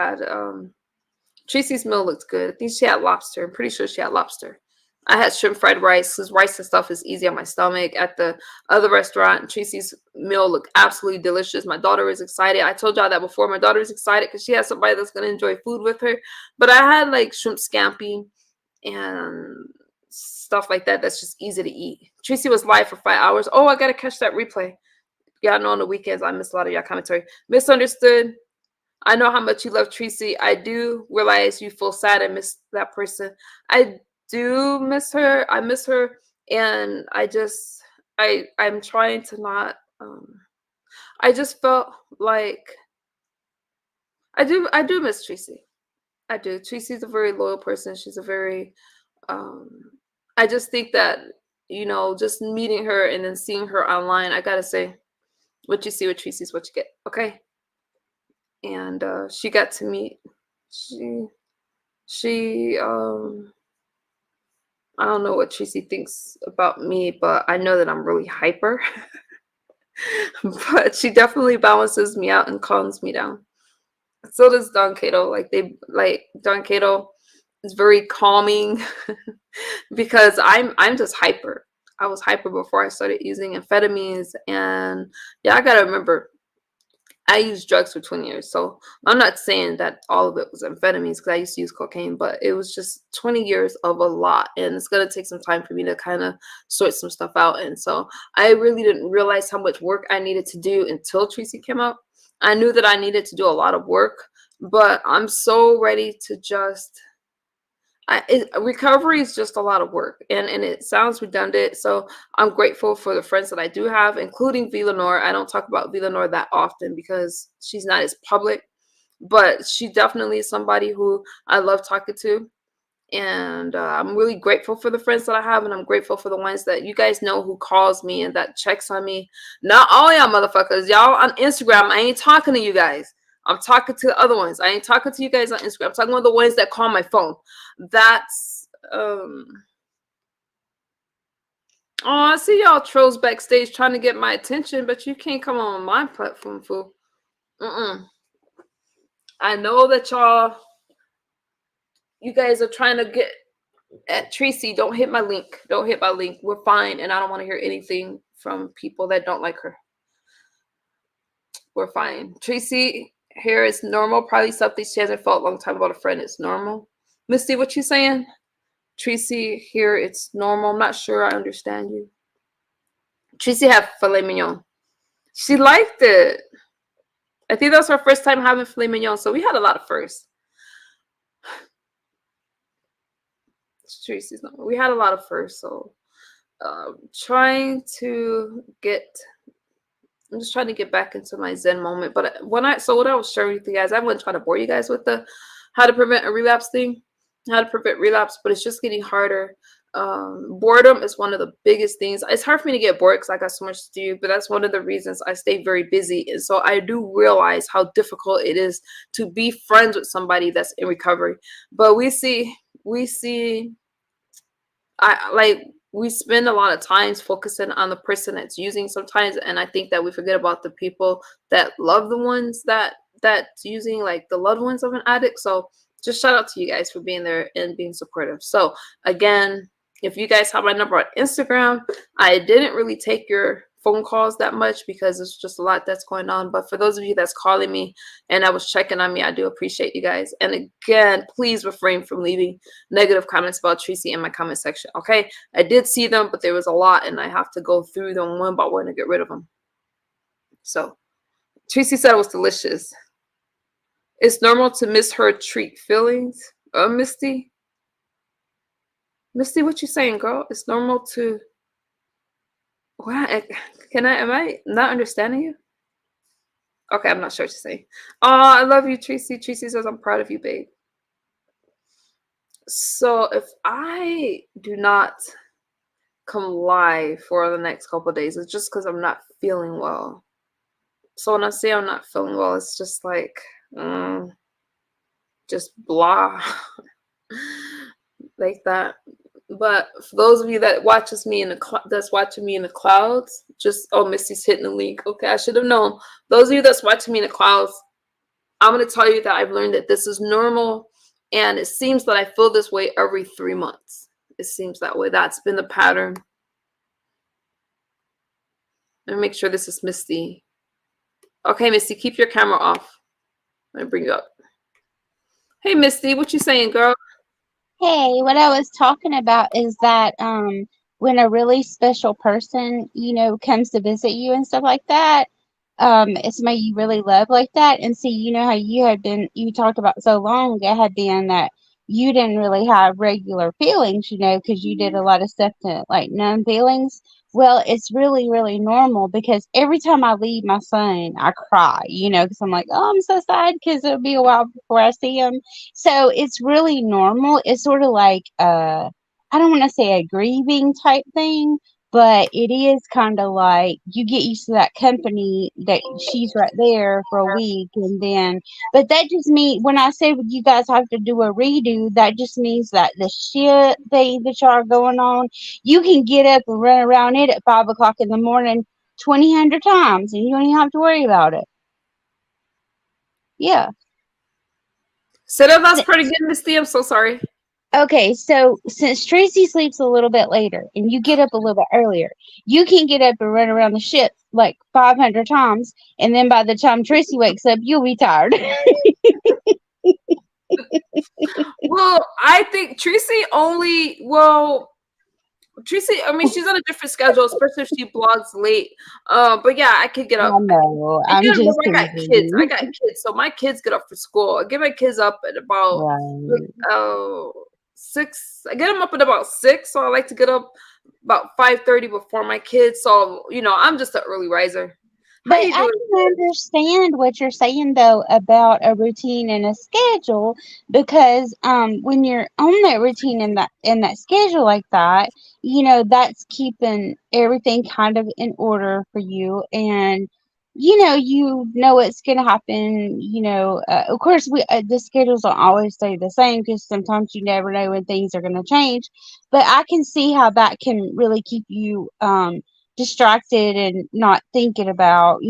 meal looked good. I think she had lobster. I'm pretty sure she had lobster. I had shrimp fried rice because rice and stuff is easy on my stomach. At the other restaurant, Tracy's meal looked absolutely delicious. My daughter was excited. I told y'all that before. My daughter is excited because she has somebody that's going to enjoy food with her. But I had like shrimp scampi and stuff like that that's just easy to eat. Tracy was live for 5 hours. Oh, I got to catch that replay. Y'all know on the weekends I miss a lot of y'all commentary. Misunderstood. I know how much you love Tracy. I do realize you feel sad and miss that person. I do miss her. I miss her, and I'm trying to not. I just felt like I do miss Tracy. I do. Tracy's a very loyal person. She's a very um. I just think that just meeting her and then seeing her online, I gotta say, what you see with Tracy is what you get. Okay, and she got to meet. She She I don't know what Tracy thinks about me, but I know that I'm really hyper. But she definitely balances me out and calms me down. So does Don Cato. Like Don Cato is very calming because I'm just hyper. I was hyper before I started using amphetamines, and yeah, I gotta remember I used drugs for 20 years. So I'm not saying that all of it was amphetamines because I used to use cocaine, but it was just 20 years of a lot. And it's going to take some time for me to kind of sort some stuff out. And so I really didn't realize how much work I needed to do until Tracy came out. I knew that I needed to do a lot of work, but I'm so ready to just recovery is just a lot of work, and it sounds redundant. So I'm grateful for the friends that I do have, including Villanor. I don't talk about Villanor that often because she's not as public, but she definitely is somebody who I love talking to. And I'm really grateful for the friends that I have, and I'm grateful for the ones that you guys know who calls me and that checks on me. Not all y'all motherfuckers. Y'all on Instagram, I ain't talking to you guys. I'm talking to the other ones. I ain't talking to you guys on Instagram. I'm talking about the ones that call my phone. That's Oh, I see y'all trolls backstage trying to get my attention, but you can't come on my platform, fool. I know that you guys are trying to get at Tracy. Don't hit my link. Don't hit my link. We're fine, and I don't want to hear anything from people that don't like her. We're fine. Tracy here is normal. Probably something she hasn't felt a long time about a friend. It's normal. Misty, what you saying? Tracy here, it's normal. I'm not sure I understand you. Tracy had filet mignon. She liked it. I think that was her first time having filet mignon. So we had a lot of firsts. Tracy's not. We had a lot of firsts. So trying to get I'm just trying to get back into my Zen moment. But what I was sharing with you guys, I wasn't trying to bore you guys with the how to prevent a relapse thing, how to prevent relapse, but it's just getting harder. Boredom is one of the biggest things. It's hard for me to get bored because I got so much to do, but that's one of the reasons I stay very busy. And so I do realize how difficult it is to be friends with somebody that's in recovery. But we see I like we spend a lot of times focusing on the person that's using sometimes, and I think that we forget about the people that love the ones that's using, like the loved ones of an addict. So just shout out to you guys for being there and being supportive. So again, if you guys have my number on Instagram, I didn't really take your phone calls that much because it's just a lot that's going on. But for those of you that's calling me and that was checking on me, I do appreciate you guys. And again, please refrain from leaving negative comments about Tracy in my comment section. Okay, I did see them, but there was a lot, and I have to go through them one by one to get rid of them. So Tracy said it was delicious. It's normal to miss her treat feelings. Misty, what you saying, girl? It's normal to. What? Am I not understanding you? Okay, I'm not sure what you're saying. Oh, I love you, Tracy. Tracy says I'm proud of you, babe. So if I do not come live for the next couple of days, it's just because I'm not feeling well. So when I say I'm not feeling well, it's just like just blah. like that. But for those of you that watches me in the that's watching me in the clouds, just oh, Misty's hitting the link. Okay, I should have known. Those of you that's watching me in the clouds, I'm going to tell you that I've learned that this is normal, and it seems that I feel this way every 3 months. It seems that way. That's been the pattern. Let me make sure this is Misty. Okay, Misty, keep your camera off. Let me bring you up. Hey, Misty, what you saying, girl? Hey, what I was talking about is that when a really special person, comes to visit you and stuff like that, it's somebody you really love like that. And see, you know how you talked about so long ago had been that you didn't really have regular feelings, because you did a lot of stuff to like numb feelings. Well, it's really, really normal because every time I leave my son, I cry, because I'm like, oh, I'm so sad because it'll be a while before I see him. So it's really normal. It's sort of like I don't want to say a grieving type thing, but it is kind of like you get used to that company that she's right there for a week and then, but that just means when I say you guys have to do a redo, that just means that the shit that y'all are going on, you can get up and run around it at 5 o'clock in the morning 200 times and you don't even have to worry about it. Yeah. Say that last part again, Misty. I'm so sorry. Okay, so since Tracy sleeps a little bit later and you get up a little bit earlier, you can get up and run around the ship like 500 times, and then by the time Tracy wakes up, you'll be tired. Well, I think Tracy only, well, Tracy, I mean, she's on a different schedule, especially if she blogs late. But yeah, I could get I up. know. And you I'm gotta just remember, I got teasing kids. I you. got kids, so my kids get up for school. I get my kids up at about Right. uh 6. I get them up at about 6, so I like to get up about 5:30 before my kids. So I'm just an early riser. How But you I doing? can understand what you're saying though about a routine and a schedule because when you're on that routine and that schedule like that, that's keeping everything kind of in order for you and you know what's going to happen, of course the schedules don't always stay the same because sometimes you never know when things are going to change, but I can see how that can really keep you distracted and not thinking about,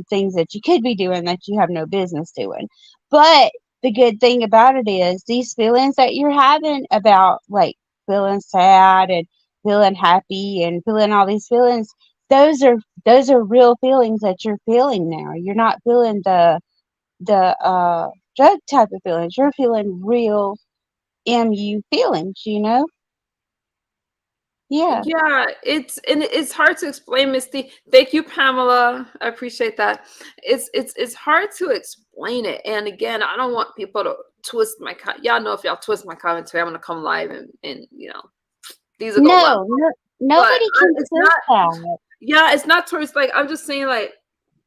things that you could be doing that you have no business doing. But the good thing about it is these feelings that you're having about like feeling sad and feeling happy and feeling all these feelings, those are those are real feelings that you're feeling now. You're not feeling the drug type of feelings. You're feeling real MU feelings. Yeah. Yeah, it's hard to explain, Misty. Thank you, Pamela. I appreciate that. It's hard to explain it. And again, I don't want people to twist my y'all know if y'all twist my commentary, I'm gonna come live and these will go left. No, But nobody can it's twist not. that. Yeah, it's not towards like I'm just saying like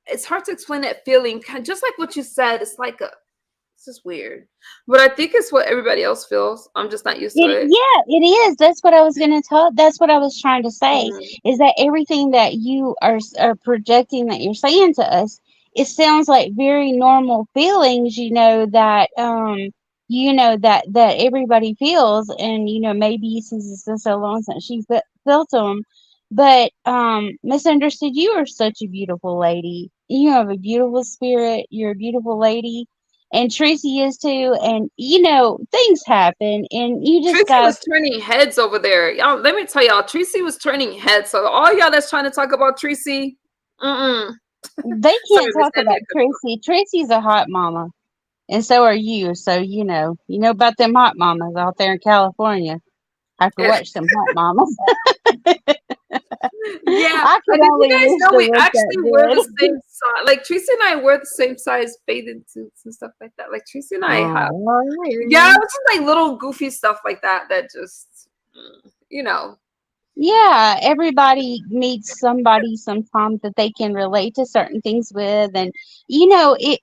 it's hard to explain that feeling. Just like what you said, it's just weird. But I think it's what everybody else feels. I'm just not used to it. Yeah, it is. That's what I was gonna tell. That's what I was trying to say. Mhm. Is that everything that you are projecting that you're saying to us? It sounds like very normal feelings. That everybody feels, and maybe since it's been so long since she felt them, but misunderstood. You are such a beautiful lady. You have a beautiful spirit. You're a beautiful lady and Tracy is too. And things happen, and you just Tracy got was turning heads over there. Y'all, let me tell y'all, Tracy was turning heads. So all y'all that's trying to talk about Tracy, mm-mm. they Sorry, can't Miss talk Andy, I about cut you off. Tracy. Tracy's a hot mama, and so are you. So you know about them hot mamas out there in California. Have to watch them hot mamas. Yeah, I could did you only guys wish know they we looked that actually wear the good. same size? Like Tracy and I wear the same size bathing suits and stuff like that. Like Tracy and I have, yeah, Oh, it's just like little goofy stuff like that. That just, you know, yeah, everybody meets somebody sometimes that they can relate to certain things with, and it.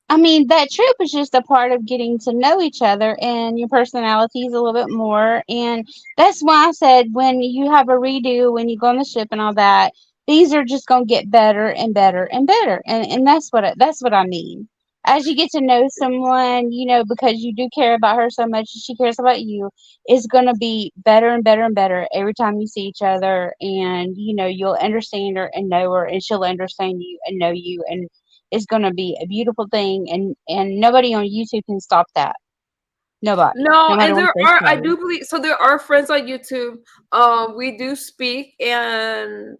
I mean, that trip is just a part of getting to know each other and your personalities a little bit more. And that's why I said when you have a redo, when you go on the ship and all that, these are just going to get better and better and better. And that's what I mean. as you get to know someone, because you do care about her so much and she cares about you, it's going to be better and better and better every time you see each other. And, you'll understand her and know her, and she'll understand you and know you. And it's going to be a beautiful thing. And nobody on YouTube can stop that. Nobody, No, no matter and what there they are, I say. do believe, so there are friends on YouTube. We do speak, and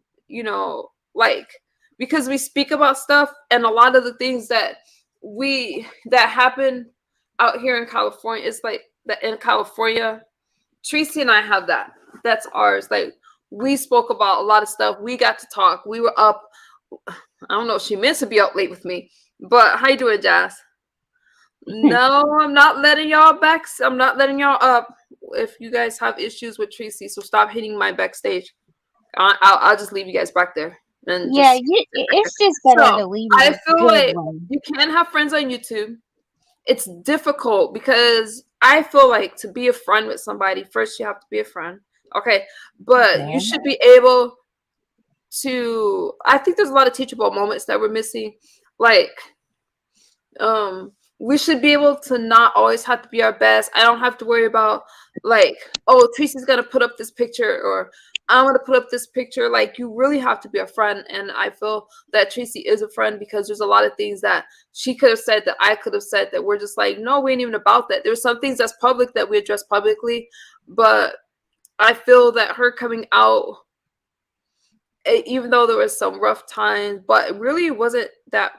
like, because we speak about stuff, and a lot of the things that happen out here in California, it's like that in California. Tracy and I have that. That's ours. Like, we spoke about a lot of stuff. We got to talk. We were up. I don't know if she meant to be up late with me, but how you doing, Jazz? No, I'm not letting y'all back. I'm not letting y'all up. If you guys have issues with Tracy, so stop hitting my backstage. I'll just leave you guys back there and Yeah, just. it's just better So to leave I a feel good like one. you can have friends on YouTube. It's difficult because I feel like to be a friend with somebody, first you have to be a friend. Okay, but you Okay. should be able to. I think there's a lot of teachable moments that we're missing. Like, we should be able to not always have to be our best. I don't have to worry about, like, oh, Tracy's gonna put up this picture, or I'm gonna put up this picture. Like, you really have to be a friend, and I feel that Tracy is a friend because there's a lot of things that she could have said, that I could have said, that we're just like, no, we ain't even about that. There's some things that's public that we address publicly, but I feel that her coming out, even though there was some rough times, but it really wasn't that,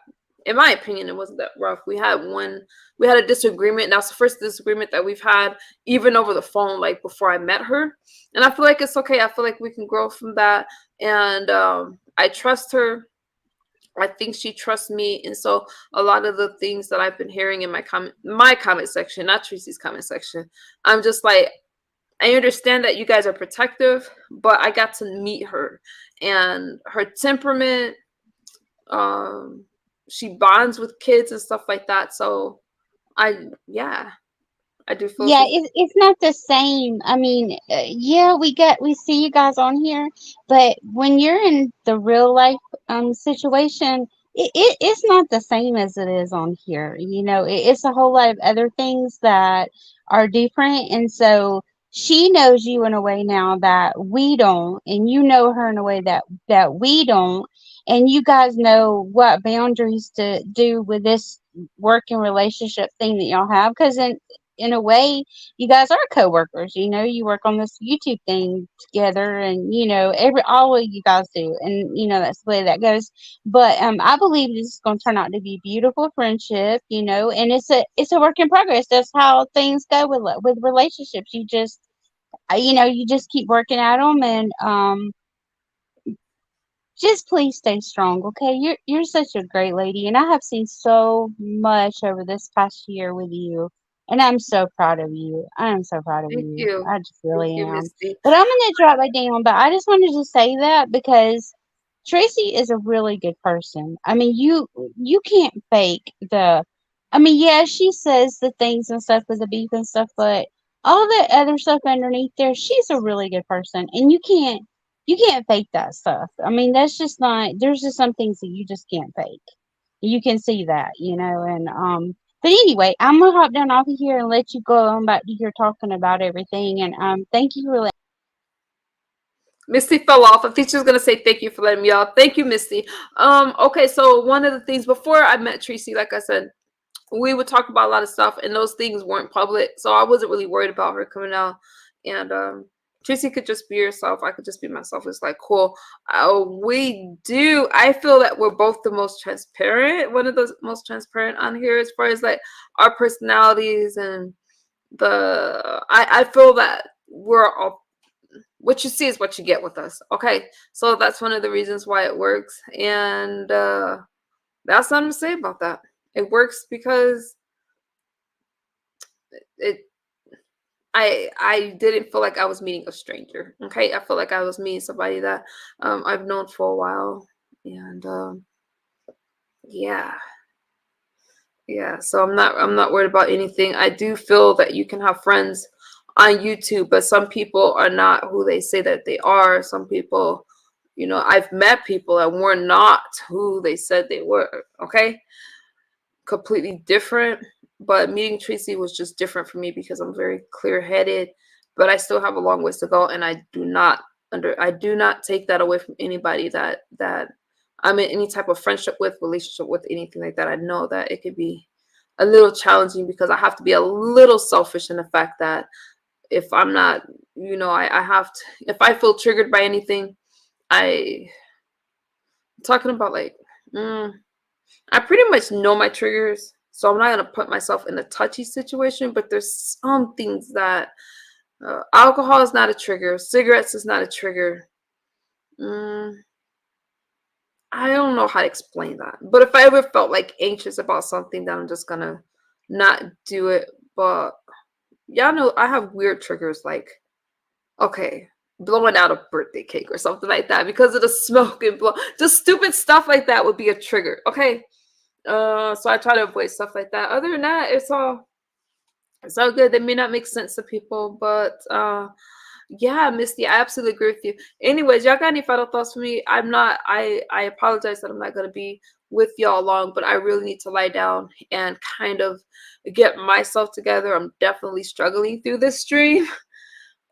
in my opinion, it wasn't that rough. We had a disagreement, and that's the first disagreement that we've had, even over the phone, like before I met her. And I feel like it's okay. I feel like we can grow from that. And I trust her. I think she trusts me. And so a lot of the things that I've been hearing in my comment section, not Tracy's comment section, I'm just like, I understand that you guys are protective, but I got to meet her, and her temperament, she bonds with kids and stuff like that. So yeah, I do feel Yeah, she's. it's not the same. I mean, yeah, we see you guys on here, but when you're in the real life situation, it's not the same as it is on here. It's a whole lot of other things that are different, and so she knows you in a way now that we don't, and you know her in a way that we don't, and you guys know what boundaries to do with this working relationship thing that y'all have, because in a way, you guys are coworkers. You work on this YouTube thing together, and all of you guys do, and that's the way that goes. But I believe this is going to turn out to be a beautiful friendship, and it's a work in progress. That's how things go with relationships. You just keep working at them, and just please stay strong, okay? You're such a great lady, and I have seen so much over this past year with you, and I'm so proud of you. I am so proud of Thank you. you, I just thank really you, am. Misty. But I'm gonna drop it down. But I just wanted to say that because Tracy is a really good person. I mean, you can't fake the. I mean, yeah, she says the things and stuff with the beef and stuff, but all the other stuff underneath there, she's a really good person, and you can't fake that stuff. I mean, that's just not, there's just some things that you just can't fake. You can see that, and but anyway, I'm gonna hop down off of here and let you go on back to here talking about everything. And thank you for Misty fell off. I think she was gonna say thank you for letting me off. Thank you, Misty. Okay, so one of the things before I met Tracy, like I said, we would talk about a lot of stuff, and those things weren't public, so I wasn't really worried about her coming out. And Tracy could just be herself. I could just be myself. It's like, cool. I feel that we're both the most transparent, one of the most transparent on here, as far as like our personalities, and I feel that we're all, what you see is what you get with us. Okay, so that's one of the reasons why it works, and that's nothing to say about that. It works because it I didn't feel like I was meeting a stranger. Okay, I felt like I was meeting somebody that I've known for a while, and yeah, yeah. So I'm not worried about anything. I do feel that you can have friends on YouTube, but some people are not who they say that they are. Some people, I've met people that were not who they said they were. Okay, completely different. But meeting Tracy was just different for me because I'm very clear-headed, but I still have a long ways to go, and I do not take that away from anybody that I'm in any type of friendship with, relationship with, anything like that. I know that it could be a little challenging because I have to be a little selfish in the fact that if I'm not, I have to, if I feel triggered by anything, I'm talking about like, I pretty much know my triggers, so I'm not gonna put myself in a touchy situation. But there's some things that alcohol is not a trigger, cigarettes is not a trigger. I don't know how to explain that. But if I ever felt like anxious about something, then I'm just gonna not do it. But y'all know I have weird triggers like, okay, blowing out a birthday cake or something like that because of the smoke and blow. Just stupid stuff like that would be a trigger. Okay. So I try to avoid stuff like that. Other than that, it's all good. They may not make sense to people, but yeah, Misty, I absolutely agree with you. Anyways, y'all got any final thoughts for me? I apologize that I'm not gonna be with y'all long, but I really need to lie down and kind of get myself together. I'm definitely struggling through this stream.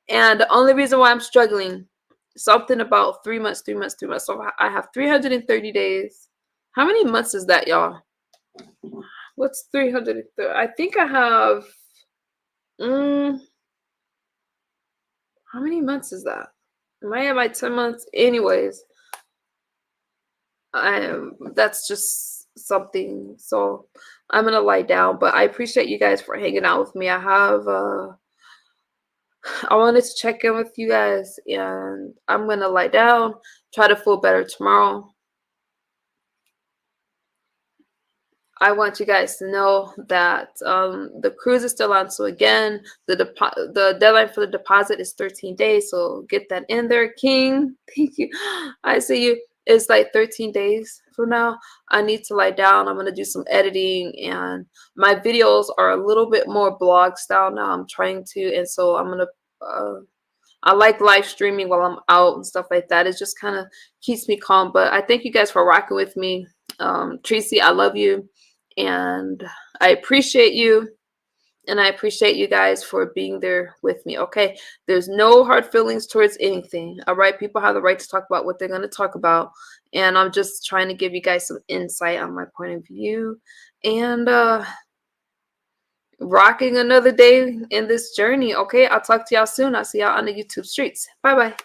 And the only reason why I'm struggling, something about 3 months, 3 months, 3 months. So I have 330 days. How many months is that, y'all? What's 330? I think I have. How many months is that? Am I at my 10 months? Anyways, that's just something. So I'm gonna lie down. But I appreciate you guys for hanging out with me. I wanted to check in with you guys, and I'm gonna lie down, try to feel better tomorrow. I want you guys to know that the cruise is still on. So again, the deadline for the deposit is 13 days. So get that in there, King. Thank you. I see you. It's like 13 days from now. I need to lie down. I'm gonna do some editing, and my videos are a little bit more blog style now. I'm trying to, and so I'm gonna. I like live streaming while I'm out and stuff like that. It just kind of keeps me calm. But I thank you guys for rocking with me. Tracy, I love you. And I appreciate you, and I appreciate you guys for being there with me. Okay, there's no hard feelings towards anything. All right, people have the right to talk about what they're going to talk about, and I'm just trying to give you guys some insight on my point of view, and rocking another day in this journey. Okay, I'll talk to y'all soon. I'll see y'all on the YouTube streets. Bye bye.